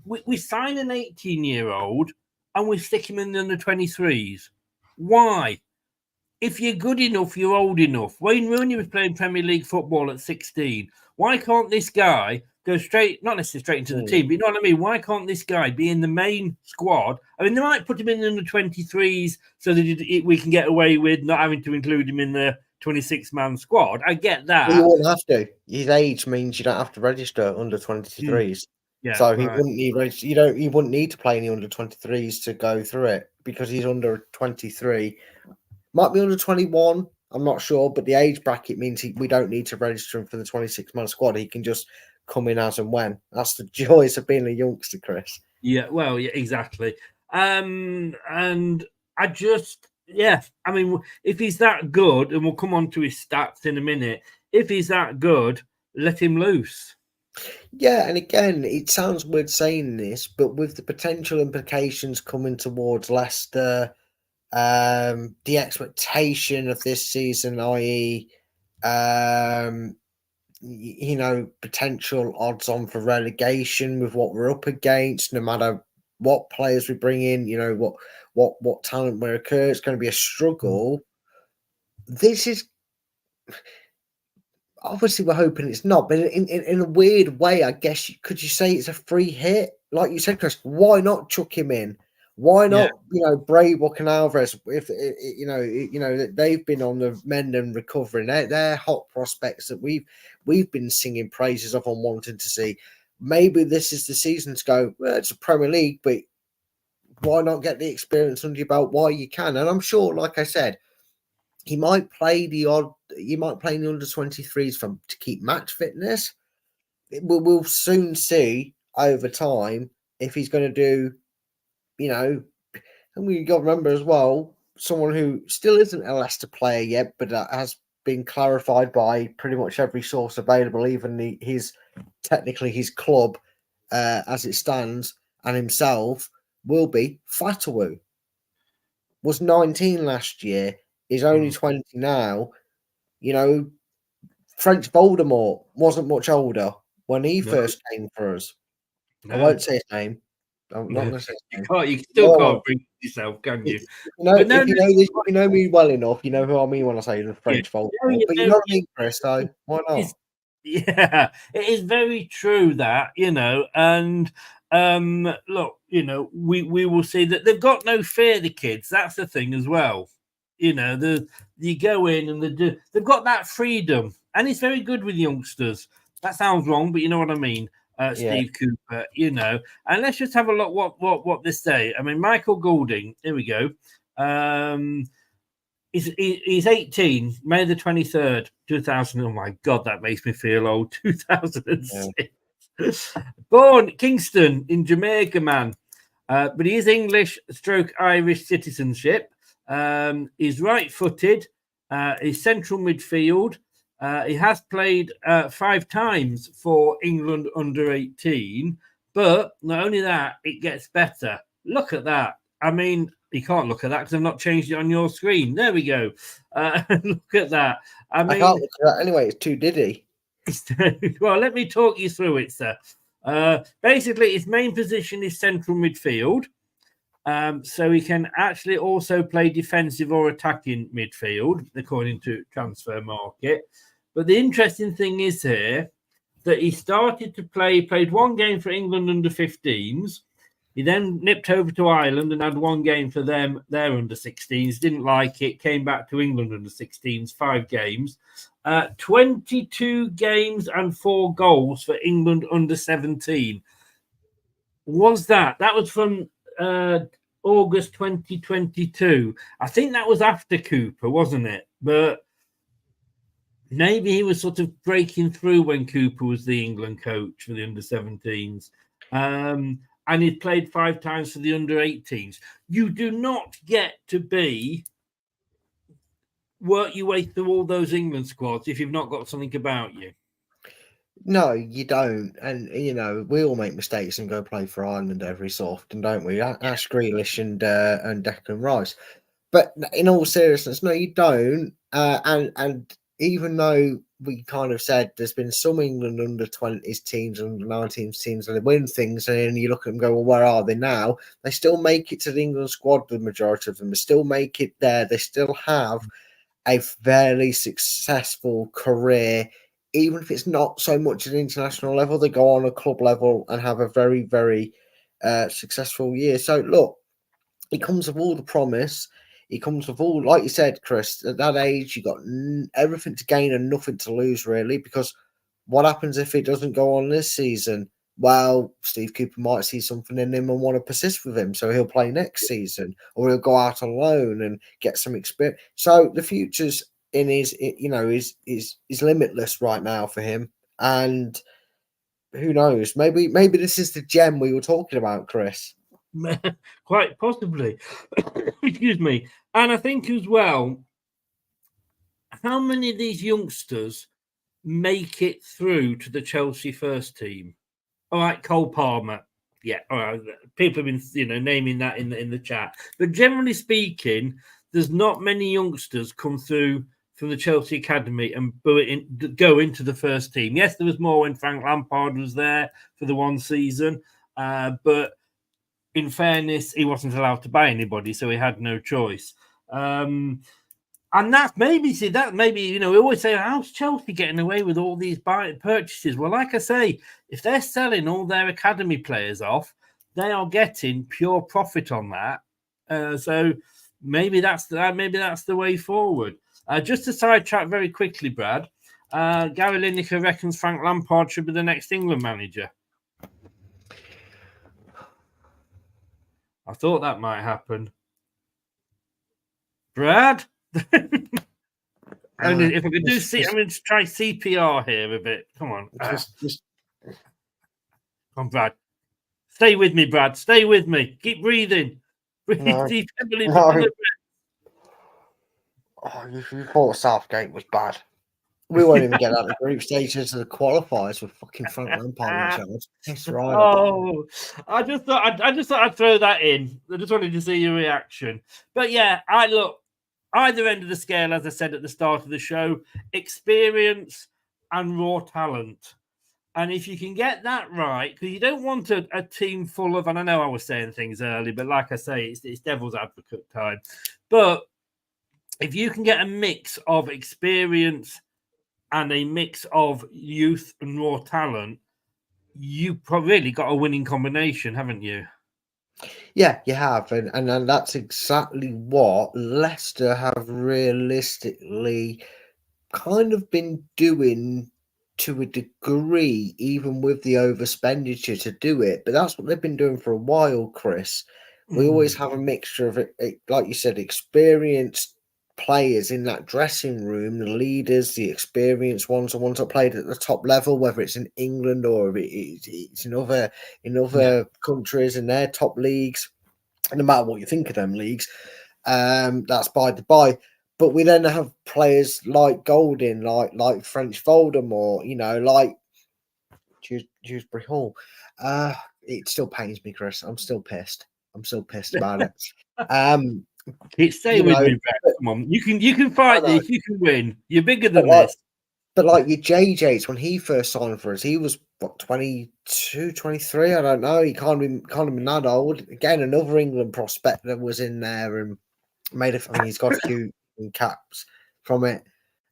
we sign an 18-year-old and we stick him in the under-23s. Why? If you're good enough, you're old enough. Wayne Rooney was playing Premier League football at 16. Why can't this guy go straight, not necessarily straight into the team, but you know what I mean? Why can't this guy be in the main squad? I mean, they might put him in the under-23s so that we can get away with not having to include him in the 26-man squad. I get that. You wouldn't have to. His age means you don't have to register under 23s. Yeah, so he wouldn't need he wouldn't need to play any under 23s to go through it, because he's under 23. Might be under 21. I'm not sure, but the age bracket means we don't need to register him for the 26-man squad. He can just come in as and when. That's the joys of being a youngster, Chris. Yeah, well, yeah, exactly. And I just, I mean, if he's that good, and we'll come on to his stats in a minute, if he's that good, let him loose. Yeah, and again, it sounds weird saying this, but with the potential implications coming towards Leicester, the expectation of this season, i.e., potential odds on for relegation with what we're up against, no matter what players we bring in, what talent may occur, it's going to be a struggle. This is obviously, we're hoping it's not, but in a weird way, I guess could you say it's a free hit? Like you said, Chris, why not chuck him in? Why not, Braybrook and Alvarez? If they've been on the mend and recovering, they're hot prospects that we've been singing praises of and wanting to see. Maybe this is the season to go. Well, it's a Premier League, but why not get the experience under your belt while you can? And I'm sure, like I said, he might play in the under 23s to keep match fitness. We'll soon see over time if he's going to do, and we got to remember as well, someone who still isn't a Leicester player yet, but that has been clarified by pretty much every source available, even his club as it stands, and himself will be Fatawu. Was 19 last year. He's only 20 now. French Voldemort wasn't much older when he first came for us. No. I won't say his name. I'm not going to say his name. You still can't bring yourself, can you? If you know me well enough, you know who I mean when I say the French Voldemort. But you know what I mean, Chris, so why not? Yeah, it is very true that, and look, we will see that they've got no fear, the kids. That's the thing as well. You go in and they've got that freedom, and it's very good with youngsters. That sounds wrong, but you know what I mean. Steve Cooper, and let's just have a look what this say. I mean, Michael Golding, here we go. He's 18, May the 23rd, 2000. Oh my God, that makes me feel old. 2006. Yeah. Born Kingston in Jamaica, man. But he is English/Irish citizenship. He's right-footed. He's central midfield. He has played 5 times for England under 18, but not only that, it gets better. Look at that. I mean, you can't look at that because I've not changed it on your screen. There we go. Look at that. I mean, can't look at that anyway. It's too Diddy. Well, let me talk you through it, sir. Basically, his main position is central midfield. So he can actually also play defensive or attacking midfield, according to Transfer Market. But the interesting thing is here that he started to played 1 game for England under 15s. He then nipped over to Ireland and had 1 game for them, their under 16s. Didn't like it, came back to England under 16s, 5 games. 22 games and 4 goals for England under 17. That was from August 2022. I think that was after Cooper, wasn't it? But maybe he was sort of breaking through when Cooper was the England coach for the under 17s. And he played 5 times for the under 18s. You do not get to work your way through all those England squads if you've not got something about you. No, you don't. And, you know, we all make mistakes and go play for Ireland every so often, don't we? Ash Grealish and Declan Rice. But in all seriousness, no, you don't. And even though we kind of said there's been some England under 20s teams, under 19s teams, and they win things, and then you look at them and go, well, where are they now? They still make it to the England squad, the majority of them. They still make it there. They still have a fairly successful career. Even if it's not so much at international level, they go on a club level and have a very, very successful year. So, look, it comes with all the promise. It comes with all, like you said, Chris, at that age, you got everything to gain and nothing to lose, really, because what happens if it doesn't go on this season? Well, Steve Cooper might see something in him and want to persist with him, so he'll play next season, or he'll go out on loan and get some experience. So the future's in his, you know, is limitless right now for him, and who knows? Maybe this is the gem we were talking about, Chris. Quite possibly. Excuse me. And I think as well, how many of these youngsters make it through to the Chelsea first team? All right, Cole Palmer. Yeah, all right. People have been, naming that in the chat. But generally speaking, there's not many youngsters come through from the Chelsea academy and go into the first team. Yes, there was more when Frank Lampard was there for the 1 season, but in fairness, he wasn't allowed to buy anybody, so he had no choice. And that maybe, we always say, how's Chelsea getting away with all these purchases? Well, like I say, if they're selling all their academy players off, they are getting pure profit on that. So maybe that's the way forward. Just to sidetrack very quickly, Brad, Gary Lineker reckons Frank Lampard should be the next England manager. I thought that might happen. Brad? And if I could I'm going to try CPR here a bit. Come on. Come on, Brad. Stay with me, Brad. Stay with me. Keep breathing. Breathe deep. Oh, you thought Southgate was bad. We won't even get out of the group stages of the qualifiers with fucking Frank Lampard in charge. That's right. Oh, I just thought I'd throw that in. I just wanted to see your reaction. But yeah, either end of the scale, as I said at the start of the show, experience and raw talent. And if you can get that right, because you don't want a team full of, and I know I was saying things early, but like I say, it's devil's advocate time. But if you can get a mix of experience and a mix of youth and raw talent, you've really got a winning combination, haven't you? Yeah, you have. And that's exactly what Leicester have realistically kind of been doing to a degree, even with the overspenditure to do it. But that's what they've been doing for a while, Chris. We always have a mixture of it, like you said, experienced players in that dressing room, the leaders, the experienced ones, the ones that played at the top level, whether it's in England or it's in other countries in their top leagues, no matter what you think of them leagues. That's by the by. But we then have players like Golding, like French Voldemort, like Dewsbury-Hall. It still pains me, Chris. I'm still pissed. About it. Stay with me, Brett. Come on, you can fight this. You can win. You're bigger than this. But like your JJ's, when he first signed for us, he was what 22, 23? I don't know. He can't have been that old. Again, another England prospect that was in there and he's got a few caps from it.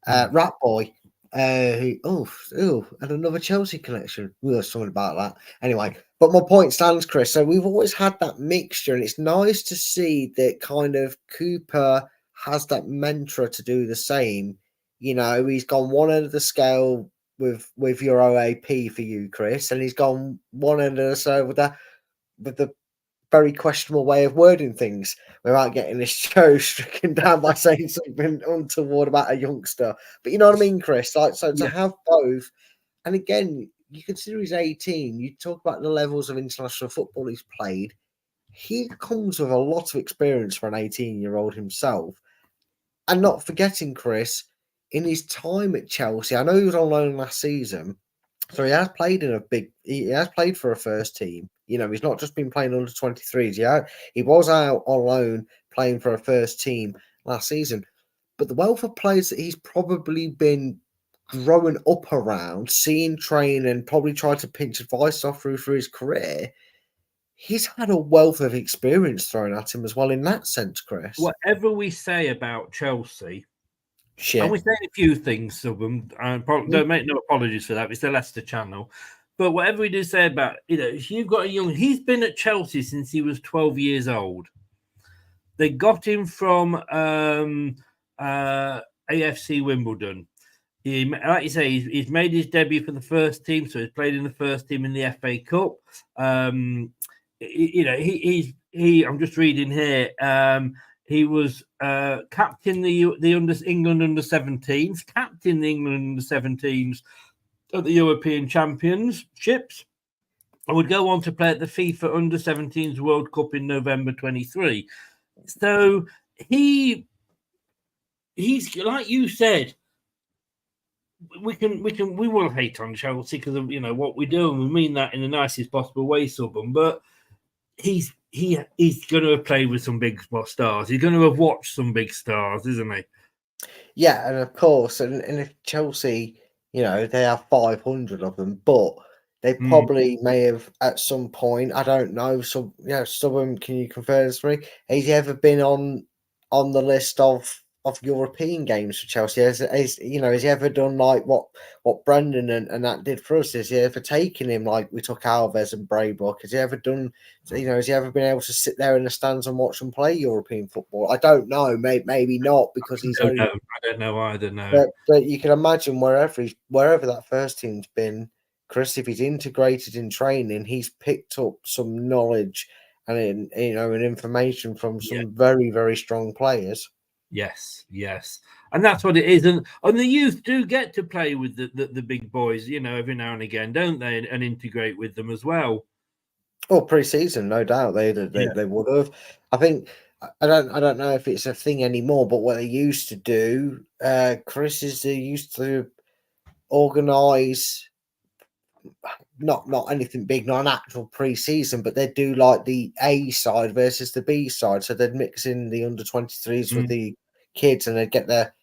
Rat Boy, who had another Chelsea connection. We were something about that. Anyway, but my point stands, Chris. So we've always had that mixture, and it's nice to see that kind of Cooper has that mantra to do the same. He's gone one end of the scale with your OAP for you, Chris, and he's gone one end of the scale with the very questionable way of wording things without getting this show stricken down by saying something untoward about a youngster. But you know what I mean, Chris? To have both, and again, you consider he's 18. You talk about the levels of international football he's played. He comes with a lot of experience for an 18-year-old himself. And not forgetting, Chris, in his time at Chelsea, I know he was on loan last season, so he has played he has played for a first team. He's not just been playing under 23s. He was out on loan playing for a first team last season. But the wealth of players that he's probably been growing up around, seeing train, and probably tried to pinch advice off through his career, he's had a wealth of experience thrown at him as well in that sense, Chris. Whatever we say about Chelsea, and we say a few things of them, don't make no apologies for that. It's the Leicester channel. But whatever we do say about, if you've got he's been at Chelsea since he was 12 years old. They got him from AFC Wimbledon. Like you say, he's made his debut for the first team, so he's played in the first team in the FA Cup. I'm just reading here. He was captain the England under 17s, captain the England under 17s at the European Championships, and would go on to play at the FIFA under 17s World Cup in November 23. So he's like you said. We will hate on Chelsea because of what we do, and we mean that in the nicest possible way, Subban. But he's going to have played with some big stars. He's going to have watched some big stars, isn't he? Yeah, and of course, and if Chelsea, they have 500 of them, but they probably may have at some point. I don't know. So Subban, can you confirm this for me? Has he ever been on the list of European games for Chelsea? Has he ever done like what Brendan and that did for us? Has he ever taken him like we took Alves and Braybrook? Has he ever done, has he ever been able to sit there in the stands and watch them play European football? I don't know, maybe not, because he's I don't know either, no. But you can imagine wherever that first team's been, Chris, if he's integrated in training, he's picked up some knowledge and and information from some very, very strong players. Yes, and that's what it is, and the youth do get to play with the big boys, every now and again, don't they? And integrate with them as well. Oh, pre-season, no doubt they would have. I think I don't know if it's a thing anymore, but what they used to do, Chris, is they used to organise not anything big, not an actual pre-season, but they'd do like the A side versus the B side. So they'd mix in the under 23s with the kids, and they'd get their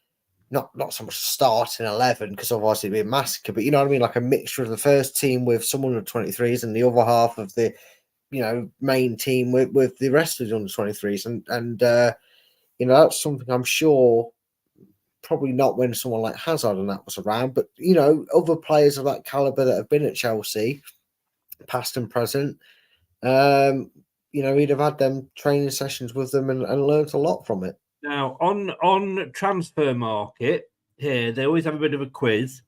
not so much starting 11, because otherwise it'd be a massacre. But you know what I mean, like a mixture of the first team with some under 23s and the other half of the main team with the rest of the under 23s, and that's something I'm sure. Probably not when someone like Hazard and that was around, but other players of that caliber that have been at Chelsea, past and present, he'd have had them training sessions with them and learned a lot from it. Now on Transfer Market here, they always have a bit of a quiz,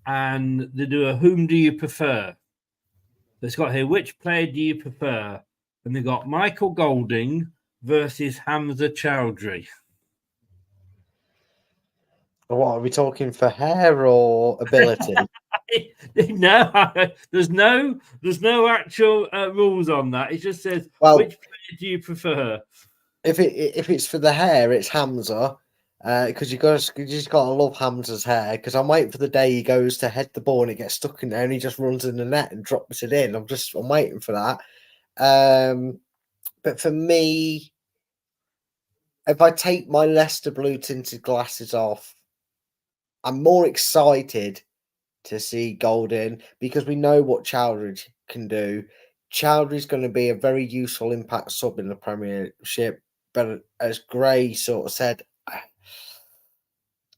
and they do a whom do you prefer? It's got here, which player do you prefer? And they got Michael Golding versus Hamza Chowdhury. What are we talking for, hair or ability? No, there's no actual rules on that. It just says which player do you prefer? if it's for the hair, it's Hamza. Because you just gotta love Hamza's hair. Because I'm waiting for the day he goes to head the ball and it gets stuck in there and he just runs in the net and drops it in. I'm waiting for that. But for me, if I take my Leicester blue tinted glasses off, I'm more excited to see Golding because we know what Chowdhury can do. Chowdhury's going to be a very useful impact sub in the Premiership, but as Gray sort of said,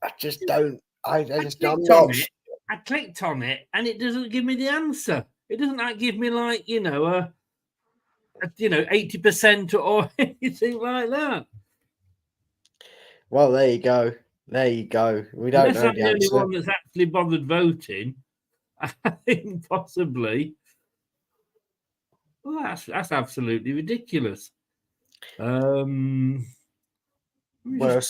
I just don't. I'm not. I clicked on it, and it doesn't give me the answer. It doesn't give me 80% or anything like that. Well, there you go. There you go. We don't know the only answer. one that's actually bothered voting. I think possibly. Well, that's absolutely ridiculous. Worse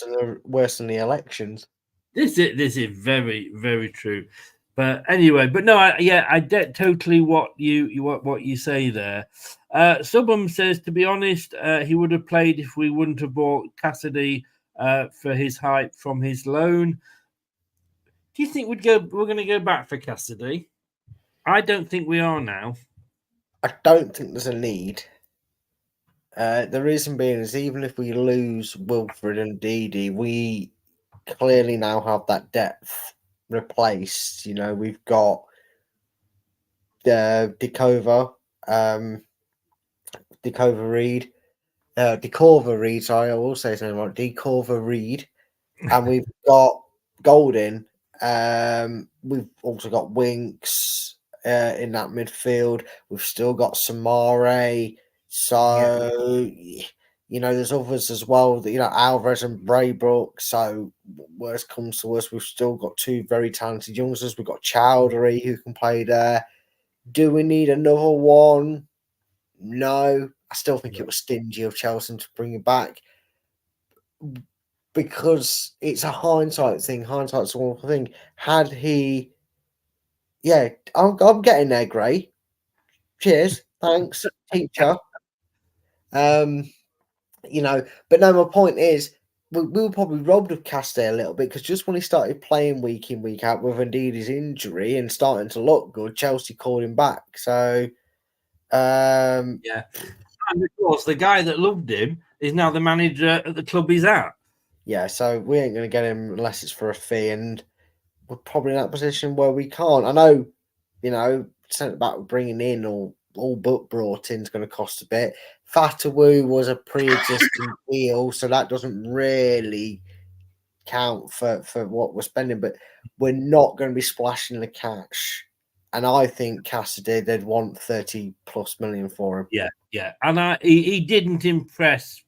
than the elections. This is very, very true. But anyway, but no, I get totally what you say there. Subham says, to be honest, he would have played if we wouldn't have bought Cassidy for his hype from his loan. Do you think we're going to go back for Cassidy? I don't think we are now. I don't think there's a need. The reason being is even if we lose Wilfred and Ndidi, we clearly now have that depth replaced. You know, we've got Cordova-Reid. Sorry, I will say something like Cordova-Reid, and we've got Golding. We've also got Winks in that midfield. We've still got Samare. So, there's others as well. Alvarez and Braybrook. So, worst comes to worst, we've still got two very talented youngsters. We've got Chowdhury who can play there. Do we need another one? No. I still think it was stingy of Chelsea to bring it back because it's a hindsight thing. Hindsight's a wonderful thing. Had he... Yeah, I'm getting there, Gray. Cheers. Thanks, teacher. But no, my point is, we were probably robbed of Castell a little bit because just when he started playing week in, week out with Ndidi's injury and starting to look good, Chelsea called him back. So, yeah. And of course, the guy that loved him is now the manager at the club he's at. Yeah, so we ain't going to get him unless it's for a fee, and we're probably in that position where we can't. I know, centre back bringing in or all but brought in is going to cost a bit. Fatawu was a pre-existing deal, so that doesn't really count for what we're spending, but we're not going to be splashing the cash. And I think Cassidy, they'd want 30+ million for him. Yeah. And he didn't impress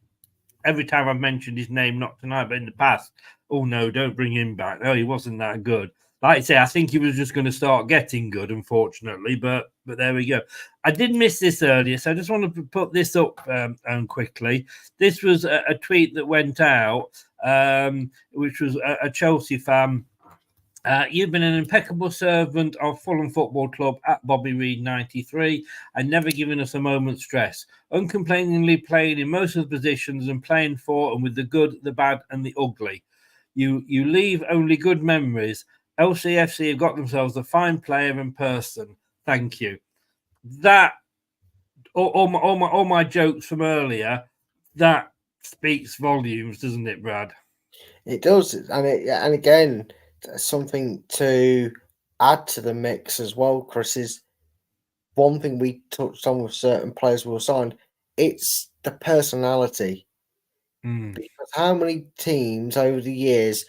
every time I've mentioned his name, not tonight, but in the past. Oh, no, don't bring him back. No, he wasn't that good. Like I say, I think he was just going to start getting good, unfortunately, but there we go. I did miss this earlier, so I just want to put this up quickly. This was a tweet that went out, which was a Chelsea fan. You've been an impeccable servant of Fulham Football Club at Bobby Reed 93 and never given us a moment's stress. Uncomplainingly playing in most of the positions and playing for and with the good, the bad and the ugly. You leave only good memories. LCFC have got themselves a fine player in person. Thank you. That all my jokes from earlier, that speaks volumes, doesn't it, Brad? It does, and again, something to add to the mix as well, Chris, is one thing we touched on with certain players we were signed. It's the personality. Because how many teams over the years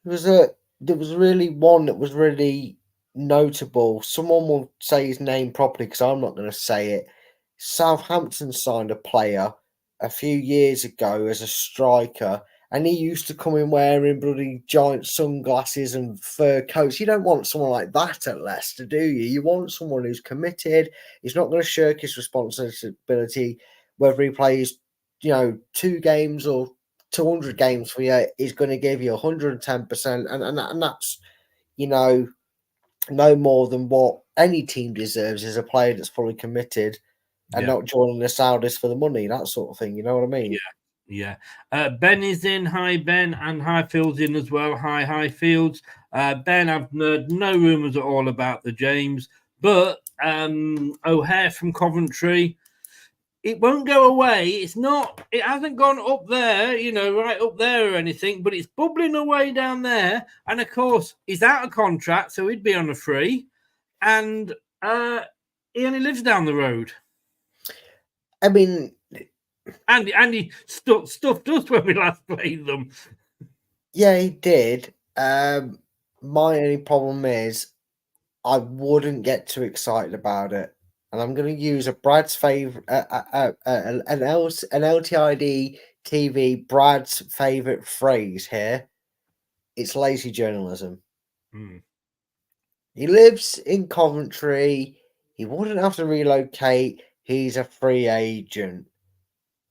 there was really one that was really notable. Someone will say his name properly because I'm not going to say it. Southampton signed a player a few years ago as a striker, and he used to come in wearing bloody giant sunglasses and fur coats. You don't want someone like that at Leicester, do you? You want someone who's committed. He's not going to shirk his responsibility, whether he plays, 2 games or 200 games for you. He's going to give you 110%, and that's, no more than what any team deserves is a player that's fully committed and not joining the Saudis for the money, that sort of thing. You know what I mean? Yeah. Yeah. Ben is in. Hi, Ben. And hi, Fields in as well. Hi, Fields. Ben, I've heard no rumours at all about the James. But O'Hare from Coventry, it won't go away. It hasn't gone up there, right up there or anything, but it's bubbling away down there. And of course, he's out of contract, so he'd be on a free. And he only lives down the road. I mean, and he stuffed us when we last played them. Yeah, he did. My only problem is I wouldn't get too excited about it, and I'm going to use a Brad's favorite, an LTID TV Brad's favorite phrase here. It's lazy journalism. He lives in Coventry. He wouldn't have to relocate. He's a free agent.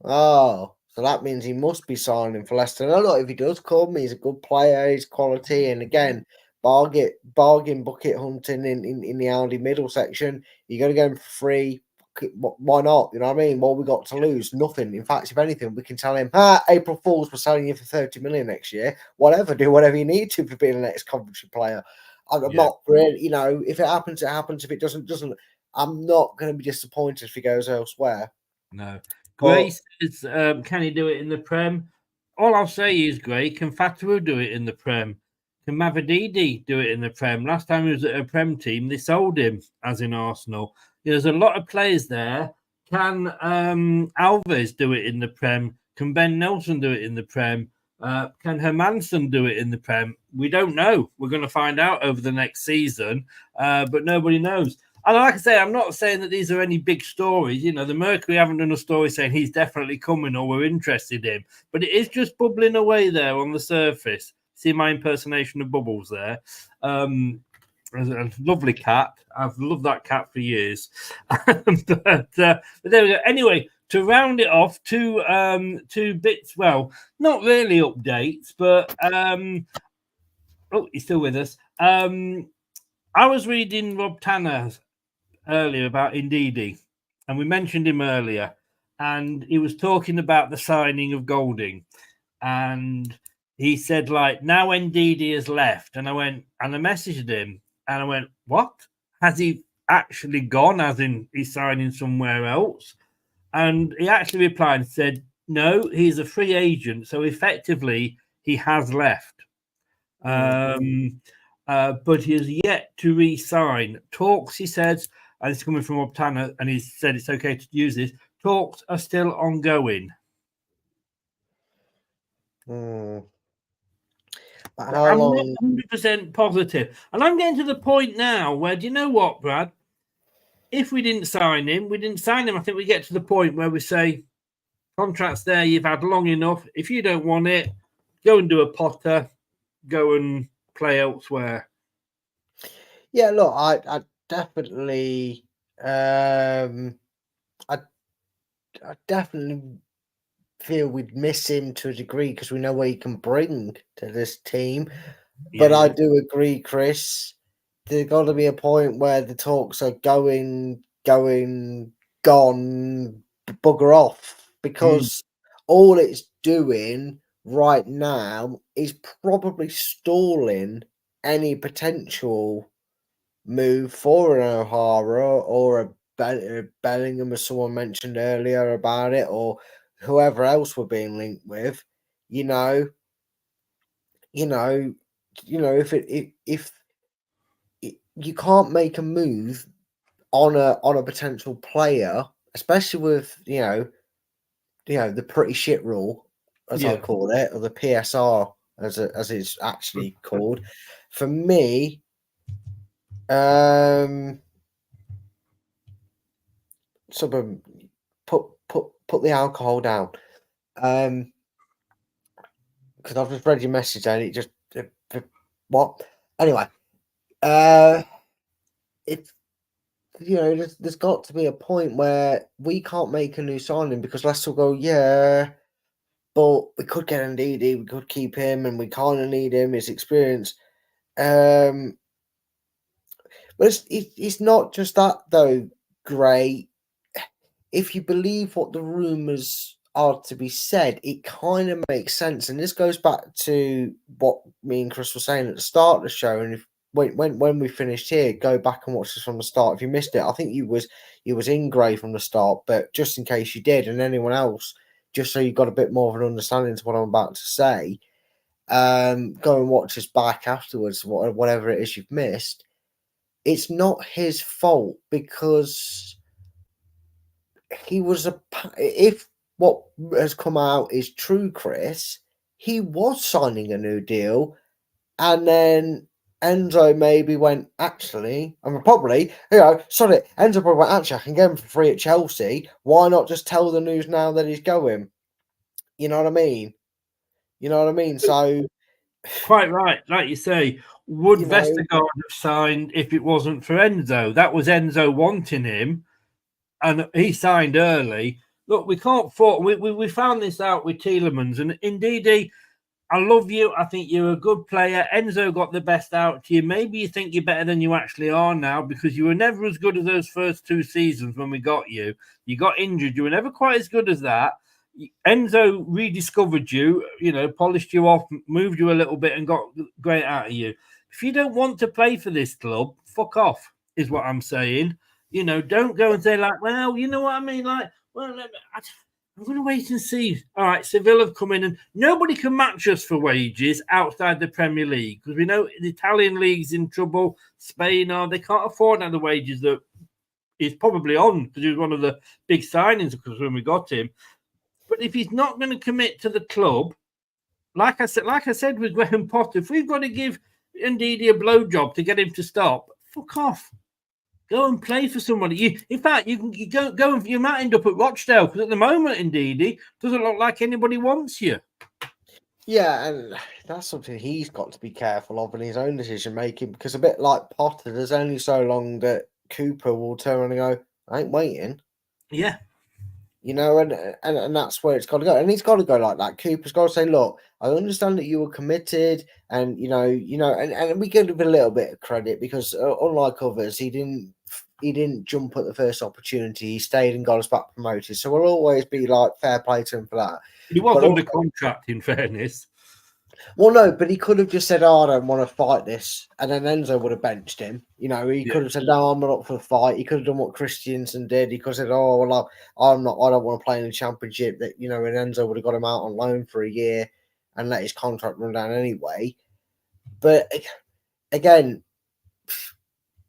Oh, so that means he must be signing for Leicester. No, look, if he does come, he's a good player, he's quality, and again, bargain bucket hunting in the Aldi middle section. You're going to get him for free. Why not? You know what I mean? What we got to lose? Nothing. In fact, if anything, we can tell him, April Fools, we're selling you for 30 million next year. Whatever, do whatever you need to for being the next Coventry player. I'm not really, if it happens, it happens. If it doesn't. I'm not going to be disappointed if he goes elsewhere. No. Gray says, can he do it in the Prem? All I'll say is, Gray, can Fatawu do it in the Prem? Can Ndidi do it in the Prem? Last time he was at a Prem team, they sold him, as in Arsenal. There's a lot of players there. Can Alves do it in the Prem? Can Ben Nelson do it in the Prem? Can Hermansen do it in the Prem? We don't know. We're going to find out over the next season, but nobody knows. And like I say, I'm not saying that these are any big stories. The Mercury haven't done a story saying he's definitely coming or we're interested in. But it is just bubbling away there on the surface. See my impersonation of Bubbles there. A lovely cat. I've loved that cat for years. but there we go. Anyway, to round it off, two bits. Well, not really updates, but oh, he's still with us. I was reading Rob Tanner's earlier about Ndidi, and we mentioned him earlier, and he was talking about the signing of Golding, and he said, like, now Ndidi has left, and I messaged him, and I went, what? Has he actually gone, as in he's signing somewhere else? And he actually replied and said, no, he's a free agent, so effectively he has left. But he has yet to re-sign. Talks, he says, and it's coming from Rob Tanner, and he said it's okay to use this. Talks are still ongoing. But I'm not 100% positive. And I'm getting to the point now where, do you know what, Brad? If we didn't sign him, I think we get to the point where we say, contract's there, you've had long enough. If you don't want it, go and do a Potter, go and play elsewhere. Yeah, look, I definitely, I definitely feel we'd miss him to a degree because we know what he can bring to this team. But I do agree, Chris. There's got to be a point where the talks are gone, bugger off, because all it's doing right now is probably stalling any potential move for an O'Hara or a Bellingham, as someone mentioned earlier about it, or whoever else we're being linked with. If you can't make a move on a potential player, especially with the pretty shit rule, as I call it, or the PSR as it's actually called. For me, put the alcohol down. Because I've just read your message and it just what? Anyway, it's there's got to be a point where we can't make a new signing because Leicester will go, yeah, but we could get Ndidi, we could keep him, and we kind of need him, his experience. But it's not just that though, Gray. If you believe what the rumours are to be said, it kind of makes sense. And this goes back to what me and Chris were saying at the start of the show. And if when we finished here, go back and watch this from the start. If you missed it, I think you was in grey from the start, but just in case you did, and anyone else, just so you got a bit more of an understanding to what I'm about to say, go and watch us back afterwards, whatever it is you've missed. It's not his fault, because he was if what has come out is true, Chris, he was signing a new deal, and then Enzo maybe went, actually, Enzo probably went, actually, I can get him for free at Chelsea. Why not just tell the news now that he's going? You know what I mean? So, quite right. Like you say, would you know, Vestergaard have signed if it wasn't for Enzo? That was Enzo wanting him, and he signed early. Look, we can't fault. We found this out with Tielemans, and Ndidi, I love you. I think you're a good player. Enzo got the best out to you. Maybe you think you're better than you actually are now, because you were never as good as those first 2 seasons when we got you. You got injured. You were never quite as good as that. Enzo rediscovered you, polished you off, moved you a little bit, and got great out of you. If you don't want to play for this club, fuck off, is what I'm saying. Don't go and say, like, well, you know what I mean? Like, well, I'm going to wait and see. All right, Seville have come in, and nobody can match us for wages outside the Premier League, because we know the Italian league's in trouble. Spain they can't afford now the wages that he's probably on, because he was one of the big signings because when we got him. But if he's not going to commit to the club, like I said with Graham Potter, if we've got to give Ndidi a blowjob to get him to stop, fuck off. Go and play for somebody. In fact, you go and you might end up at Rochdale, because at the moment, Ndidi doesn't look like anybody wants you. Yeah, and that's something he's got to be careful of in his own decision making, because a bit like Potter, there's only so long that Cooper will turn around and go, I ain't waiting. Yeah. And that's where it's got to go. And it's got to go like that. Cooper's got to say, look, I understand that you were committed, and and we give him a little bit of credit, because unlike others, he didn't jump at the first opportunity. He stayed and got us back promoted. So we'll always be like, fair play to him for that. He was under contract, in fairness. Well, no, but he could have just said, I don't want to fight this. And then Enzo would have benched him. He could have said, no, I'm not up for the fight. He could have done what Christiansen did. He could have said, oh, well, I don't want to play in the Championship. That, and Enzo would have got him out on loan for a year and let his contract run down anyway. But again,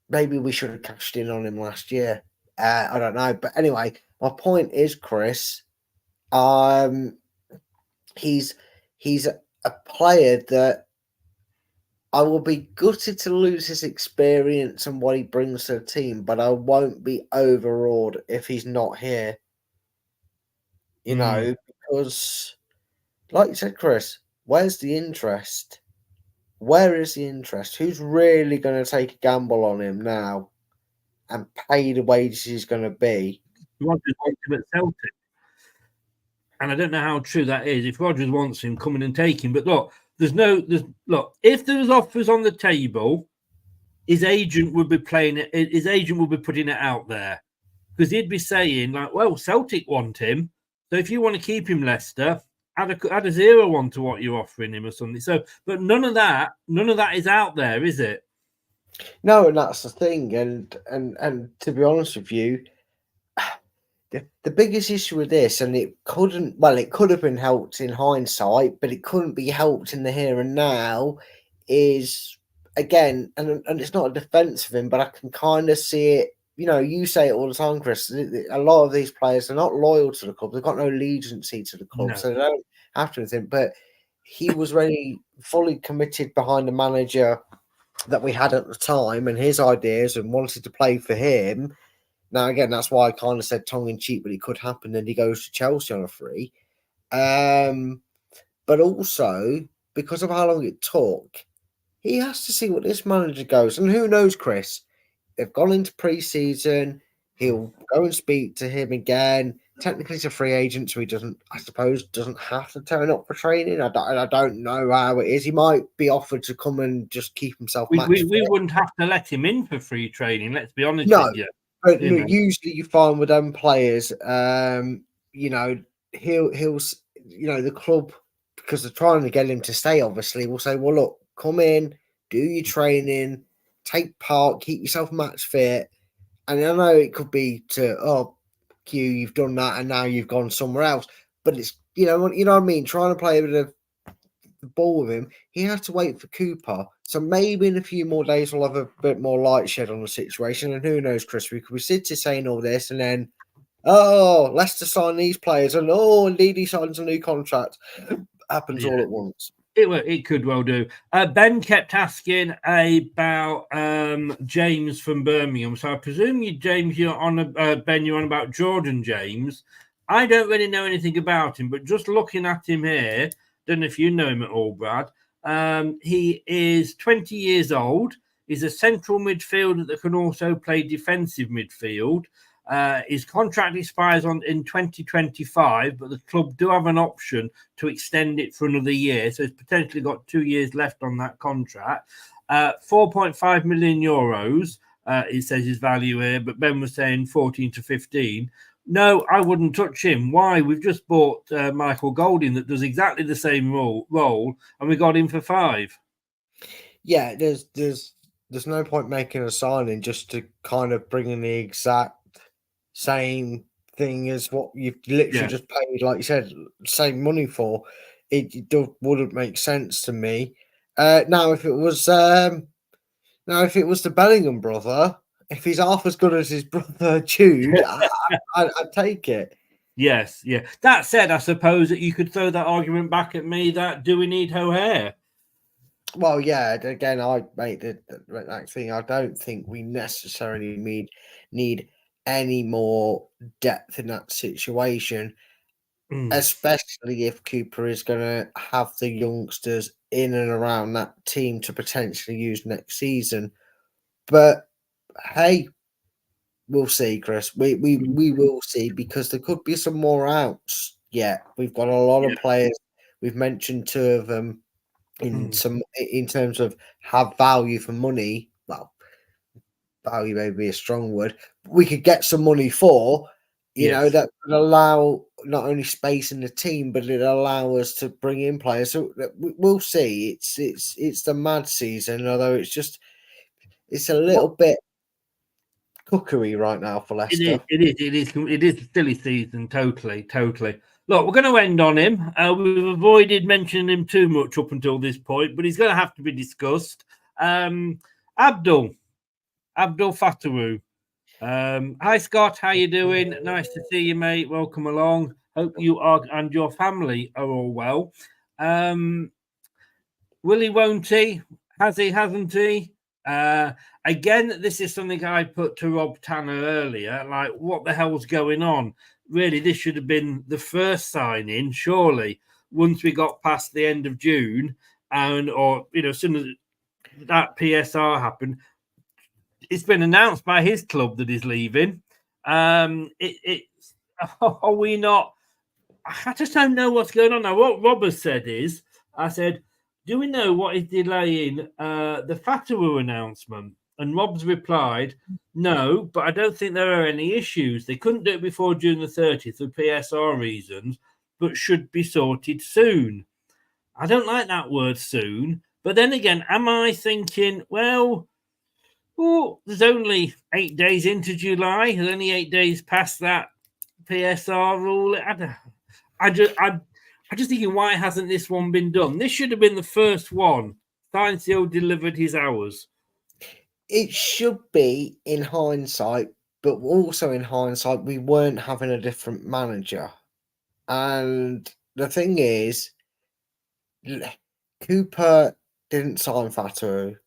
maybe we should have cashed in on him last year. I don't know. But anyway, my point is, Chris, he's a player that I will be gutted to lose his experience and what he brings to the team, but I won't be overawed if he's not here. Because, like you said, Chris, where's the interest? Where is the interest? Who's really going to take a gamble on him now and pay the wages he's going to be? Rodgers wants him at Celtic. And I don't know how true that is. If Rodgers wants him, come in and take him. But look, if there was offers on the table, his agent would be playing it. His agent would be putting it out there, because he'd be saying, like, well, Celtic want him, so if you want to keep him, Leicester, add a 0 on to what you're offering him or something. So, but none of that is out there, is it? No, and that's the thing. And to be honest with you, the biggest issue with this, and it could have been helped in hindsight, but it couldn't be helped in the here and now, is, again, and it's not a defense of him, but I can kind of see it. You say it all the time, Chris. A lot of these players are not loyal to the club. They've got no allegiance to the club, so they don't have to anything. But he was really fully committed behind the manager that we had at the time and his ideas, and wanted to play for him. Now, again, that's why I kind of said tongue-in-cheek, but it could happen, and he goes to Chelsea on a free. But also, because of how long it took, he has to see what this manager goes. And who knows, Chris? They've gone into pre-season. He'll go and speak to him again. Technically, he's a free agent, so he doesn't have to turn up for training. I don't know how it is. He might be offered to come and just keep himself match fit. We wouldn't have to let him in for free training, let's be honest with you. But usually you find with them players, he'll the club, because they're trying to get him to stay, obviously, will say, well, look, come in, do your training, take part, keep yourself match fit. And I know it could be Q, you've done that and now you've gone somewhere else. But it's you know what I mean, trying to play a bit of the ball with him, he had to wait for Cooper. So maybe in a few more days we'll have a bit more light shed on the situation. And who knows, Chris, we could be sitting saying all this and then Leicester sign these players and Ndidi signs a new contract. Happens all at once. It could well do. Ben kept asking about James from Birmingham. So I presume Ben, you're on about Jordan James. I don't really know anything about him, but just looking at him here, don't know if you know him at all, Brad. He is 20 years old. He's a central midfielder that can also play defensive midfield. His contract expires in 2025, but the club do have an option to extend it for another year. So it's potentially got 2 years left on that contract. 4.5 million euros, it says his value here, but Ben was saying 14 to 15. No, I wouldn't touch him. Why? We've just bought Michael Golding that does exactly the same role, and we got him for 5. Yeah, there's no point making a signing just to kind of bring in the exact same thing as what you've literally just paid, like you said, same money for. It wouldn't make sense to me. Now, if it was the Bellingham brother, if he's half as good as his brother Jude, I'd take it. Yes, yeah. That said, I suppose that you could throw that argument back at me that do we need O'Hare? Well, yeah. Again, I made that thing. I don't think we necessarily need any more depth in that situation, especially if Cooper is going to have the youngsters in and around that team to potentially use next season. But hey, we'll see, Chris. We will see, because there could be some more outs. Yeah, we've got a lot of players. We've mentioned 2 of them in terms of have value for money. Well, value may be a strong word. We could get some money for, that would allow not only space in the team, but it allow us to bring in players. So we'll see. It's the mad season, although it's a little bit cookery right now for Leicester. It is a silly season, totally. Look, we're going to end on him. We've avoided mentioning him too much up until this point, but he's going to have to be discussed. Abdul Fatawu. Hi, Scott. How you doing? Nice to see you, mate. Welcome along. Hope you are and your family are all well. Will he, won't he? Has he, hasn't he? Again, this is something I put to Rob Tanner earlier. Like, what the hell's going on? Really, this should have been the first sign-in, surely, once we got past the end of June, as soon as that PSR happened. It's been announced by his club that he's leaving. Are we not? I just don't know what's going on now. What Rob has said is, I said, do we know what is delaying the Fatawu announcement? And Rob's replied, no, but I don't think there are any issues. They couldn't do it before June the 30th for PSR reasons, but should be sorted soon. I don't like that word soon. But then again, am I thinking, well, there's only 8 days into July. There's only 8 days past that PSR rule. I'm just thinking, why hasn't this one been done? This should have been the first one. Steinsiel delivered his hours. It should be, in hindsight, but also in hindsight, we weren't having a different manager. And the thing is, Cooper didn't sign Fatawu.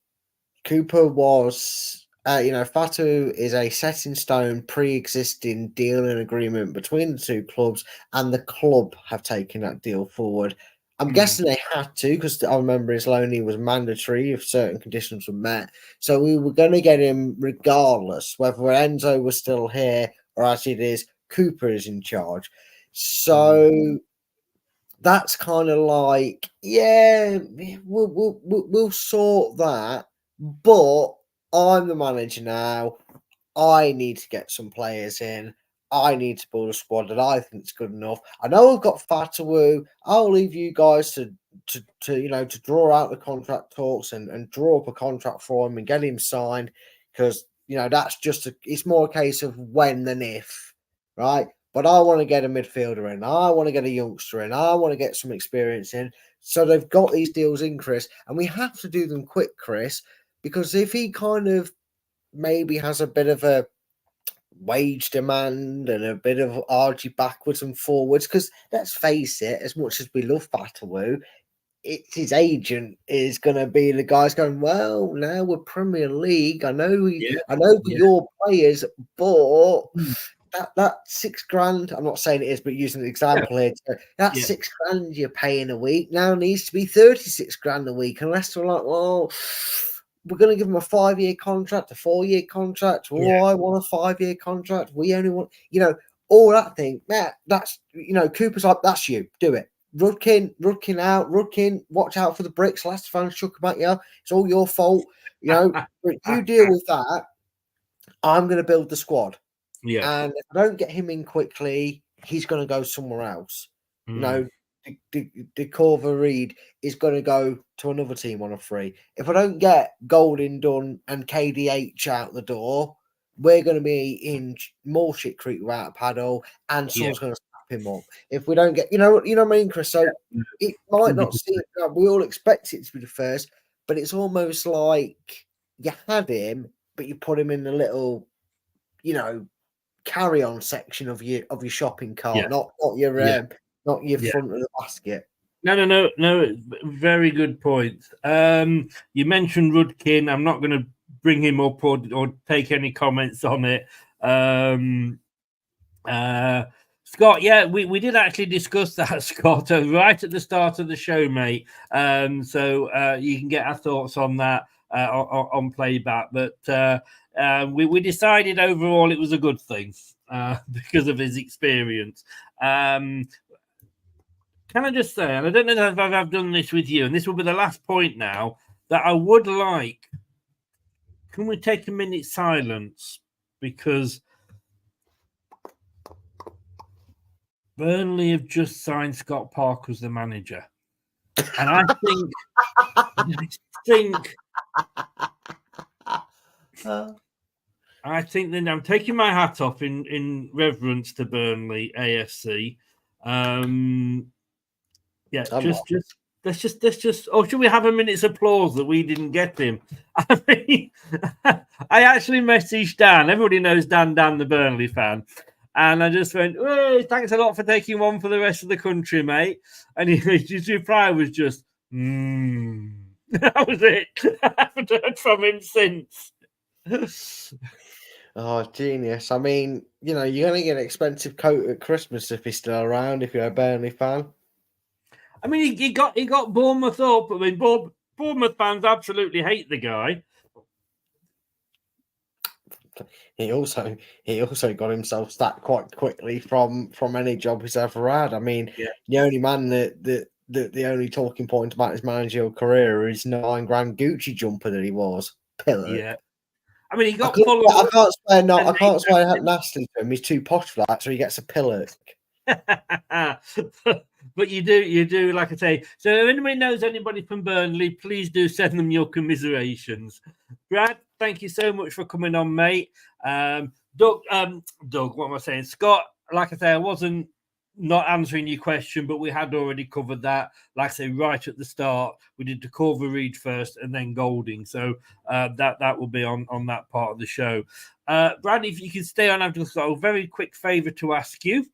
Cooper was, Fatawu is a set in stone, pre-existing deal and agreement between the 2 clubs, and the club have taken that deal forward. I'm guessing they had to, because I remember his loan was mandatory if certain conditions were met. So we were going to get him regardless, whether Enzo was still here or, as it is, Cooper is in charge. So that's kind of like, yeah, we'll sort that. But I'm the manager now. I need to get some players in. I need to build a squad that I think is good enough. I know I've got Fatawu. I'll leave you guys to draw out the contract talks and draw up a contract for him and get him signed, because that's it's more a case of when than if, right? But I want to get a midfielder in. I want to get a youngster in. I want to get some experience in. So they've got these deals in, Chris, and we have to do them quick, Chris, because if he kind of maybe has a bit of a wage demand and a bit of argy backwards and forwards, because let's face it, as much as we love Fatawu, it's his agent is going to be the guys going, well, now we're Premier League. I know your players, but that $6,000, I'm not saying it is, but using an example here, that $6,000 you're paying a week now needs to be 36 grand a week, unless they're like, well, we're going to give him a 5-year contract, a 4-year contract. Oh, I want a 5-year contract. We only want, all that thing. That's, Cooper's like, that's you. Do it. Rudkin out. Rudkin, watch out for the bricks. Leicester fans shook about you. It's all your fault. But you deal with that. I'm going to build the squad. Yeah. And if I don't get him in quickly, he's going to go somewhere else. The Cordova-Reid is going to go to another team on a free. If I don't get Golding done and KDH out the door, we're going to be in more shit creek without a paddle, and someone's going to snap him up. If we don't get, you know what I mean, Chris? So it might not seem like we all expect it to be the first, but it's almost like you had him, but you put him in the little, carry-on section of your shopping cart, not your front of the basket. No. Very good point. You mentioned Rudkin. I'm not going to bring him up or take any comments on it. Scott, we did actually discuss that, Scott, right at the start of the show, mate. So you can get our thoughts on that on playback. But we decided overall it was a good thing because of his experience. Can I just say, and I don't know if I've done this with you, and this will be the last point now, that I would like, can we take a minute's silence? Because Burnley have just signed Scott Parker as the manager. And I think then I'm taking my hat off in reverence to Burnley AFC. Let's just. Oh, should we have a minute's applause that we didn't get him? I mean, I actually messaged Dan. Everybody knows Dan, the Burnley fan, and I just went, "Hey, thanks a lot for taking one for the rest of the country, mate." And his reply was just, That was it. I haven't heard from him since. Oh, genius. I mean, you're going to get an expensive coat at Christmas if he's still around, if you're a Burnley fan. I mean, he got Bournemouth up. I mean, Bournemouth fans absolutely hate the guy. He also got himself sacked quite quickly from any job he's ever had. I mean, the only man that the only talking point about his managerial career is $9,000 Gucci jumper that he was. Pillar. Yeah. I mean, he got I can't swear nasty to him. He's too posh for that, so he gets a pillock. But you do, like I say. So if anybody knows anybody from Burnley, please do send them your commiserations. Brad, thank you so much for coming on, mate. Doug, what am I saying? Scott, like I say, I wasn't not answering your question, but we had already covered that. Like I say, right at the start, we did the Cordova-Reid first and then Golding. So that will be on that part of the show. Brad, if you can stay on, I've just got a very quick favour to ask you.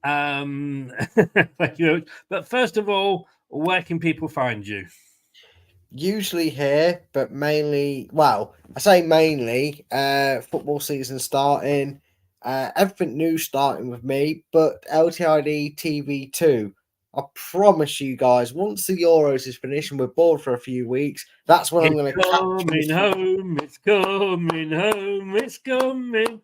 Thank you. But first of all, where can people find you? Usually here, but mainly, well, I say mainly, football season starting, everything new starting with me, but LTiDtv 2. I promise you guys, once the Euros is finished and we're bored for a few weeks, that's when I'm going to coming home. It's coming home. It's coming.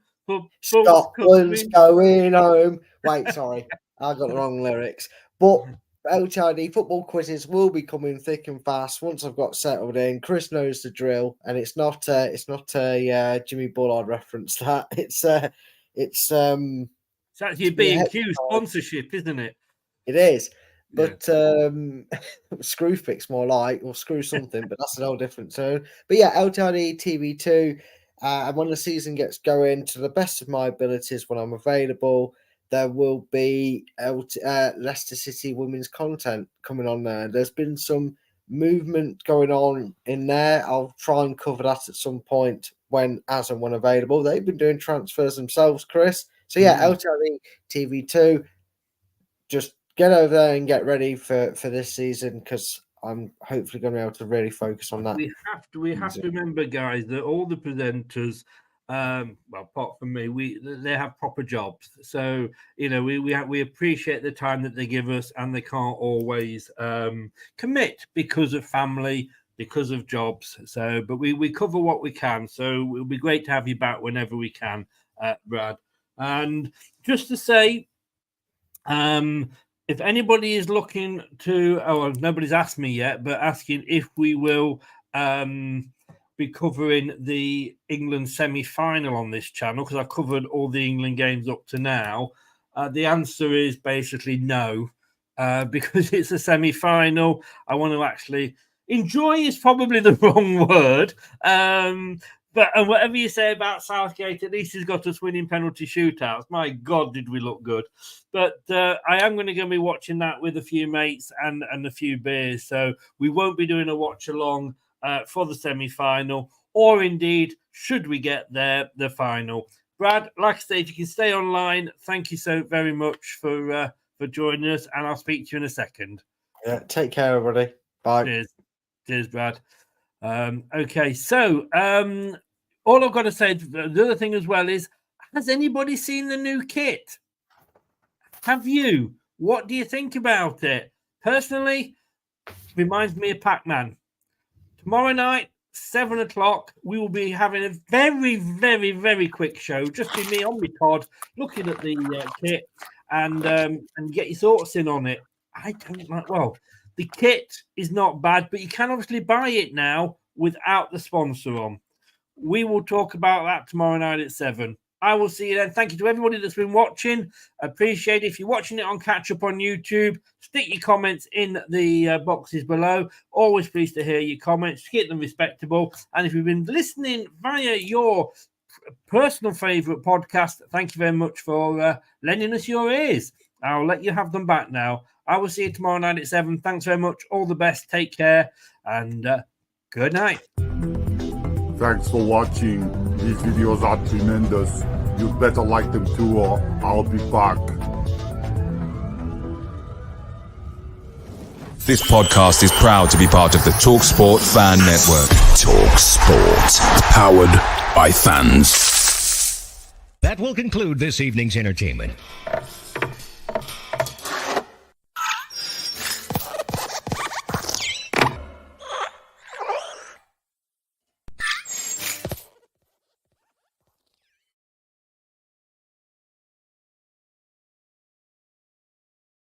Scotland's going home. Wait, sorry, I got the wrong lyrics. But LTiD football quizzes will be coming thick and fast once I've got settled in. Chris knows the drill, and it's not a Jimmy Bullard reference. That It's actually a B&Q sponsorship, isn't it? It is. But Screwfix more like, or Screw something, but that's an all different tone. But yeah, LTiDtv 2. And when the season gets going, to the best of my abilities, when I'm available, there will be Leicester City women's content coming on there. There's been some movement going on in there. I'll try and cover that at some point when available. They've been doing transfers themselves, Chris. So yeah, LTiDtv 2. Just get over there and get ready for this season, because I'm hopefully going to be able to really focus on that. We have to remember, guys, that all the presenters, well, apart from me, they have proper jobs. So we appreciate the time that they give us, and they can't always commit because of family, because of jobs. So, but we cover what we can. So it'll be great to have you back whenever we can, Brad. And just to say, if anybody is looking to, nobody's asked me yet, but asking if we will be covering the England semi-final on this channel, because I've covered all the England games up to now. The answer is basically no, because it's a semi-final. I want to actually enjoy is probably the wrong word. But whatever you say about Southgate, at least he's got us winning penalty shootouts. My God, did we look good. But I am going to be watching that with a few mates and a few beers. So we won't be doing a watch-along for the semi-final, or indeed, should we get there, the final. Brad, like I said, you can stay online. Thank you so very much for joining us, and I'll speak to you in a second. Yeah, take care, everybody. Bye. Cheers, Brad. Okay, so all I've got to say, the other thing as well is, has anybody seen the new kit? Have you? What do you think about it? Personally, reminds me of Pac-Man. Tomorrow night, 7 o'clock, we will be having a very, very, very quick show. Just be me on my pod, looking at the kit and get your thoughts in on it. I don't like, the kit is not bad, but you can obviously buy it now without the sponsor on. We will talk about that tomorrow night at 7. I will see you then. Thank you to everybody that's been watching. Appreciate it. If you're watching it on catch up on YouTube, stick your comments in the boxes below. Always pleased to hear your comments. Keep them respectable. And if you've been listening via your personal favourite podcast, thank you very much for lending us your ears. I'll let you have them back now. I will see you tomorrow night at 7. Thanks very much. All the best. Take care. And good night. Thanks for watching. These videos are tremendous. You better like them too, or I'll be back. This podcast is proud to be part of the TalkSport Fan Network. TalkSport. Powered by fans. That will conclude this evening's entertainment.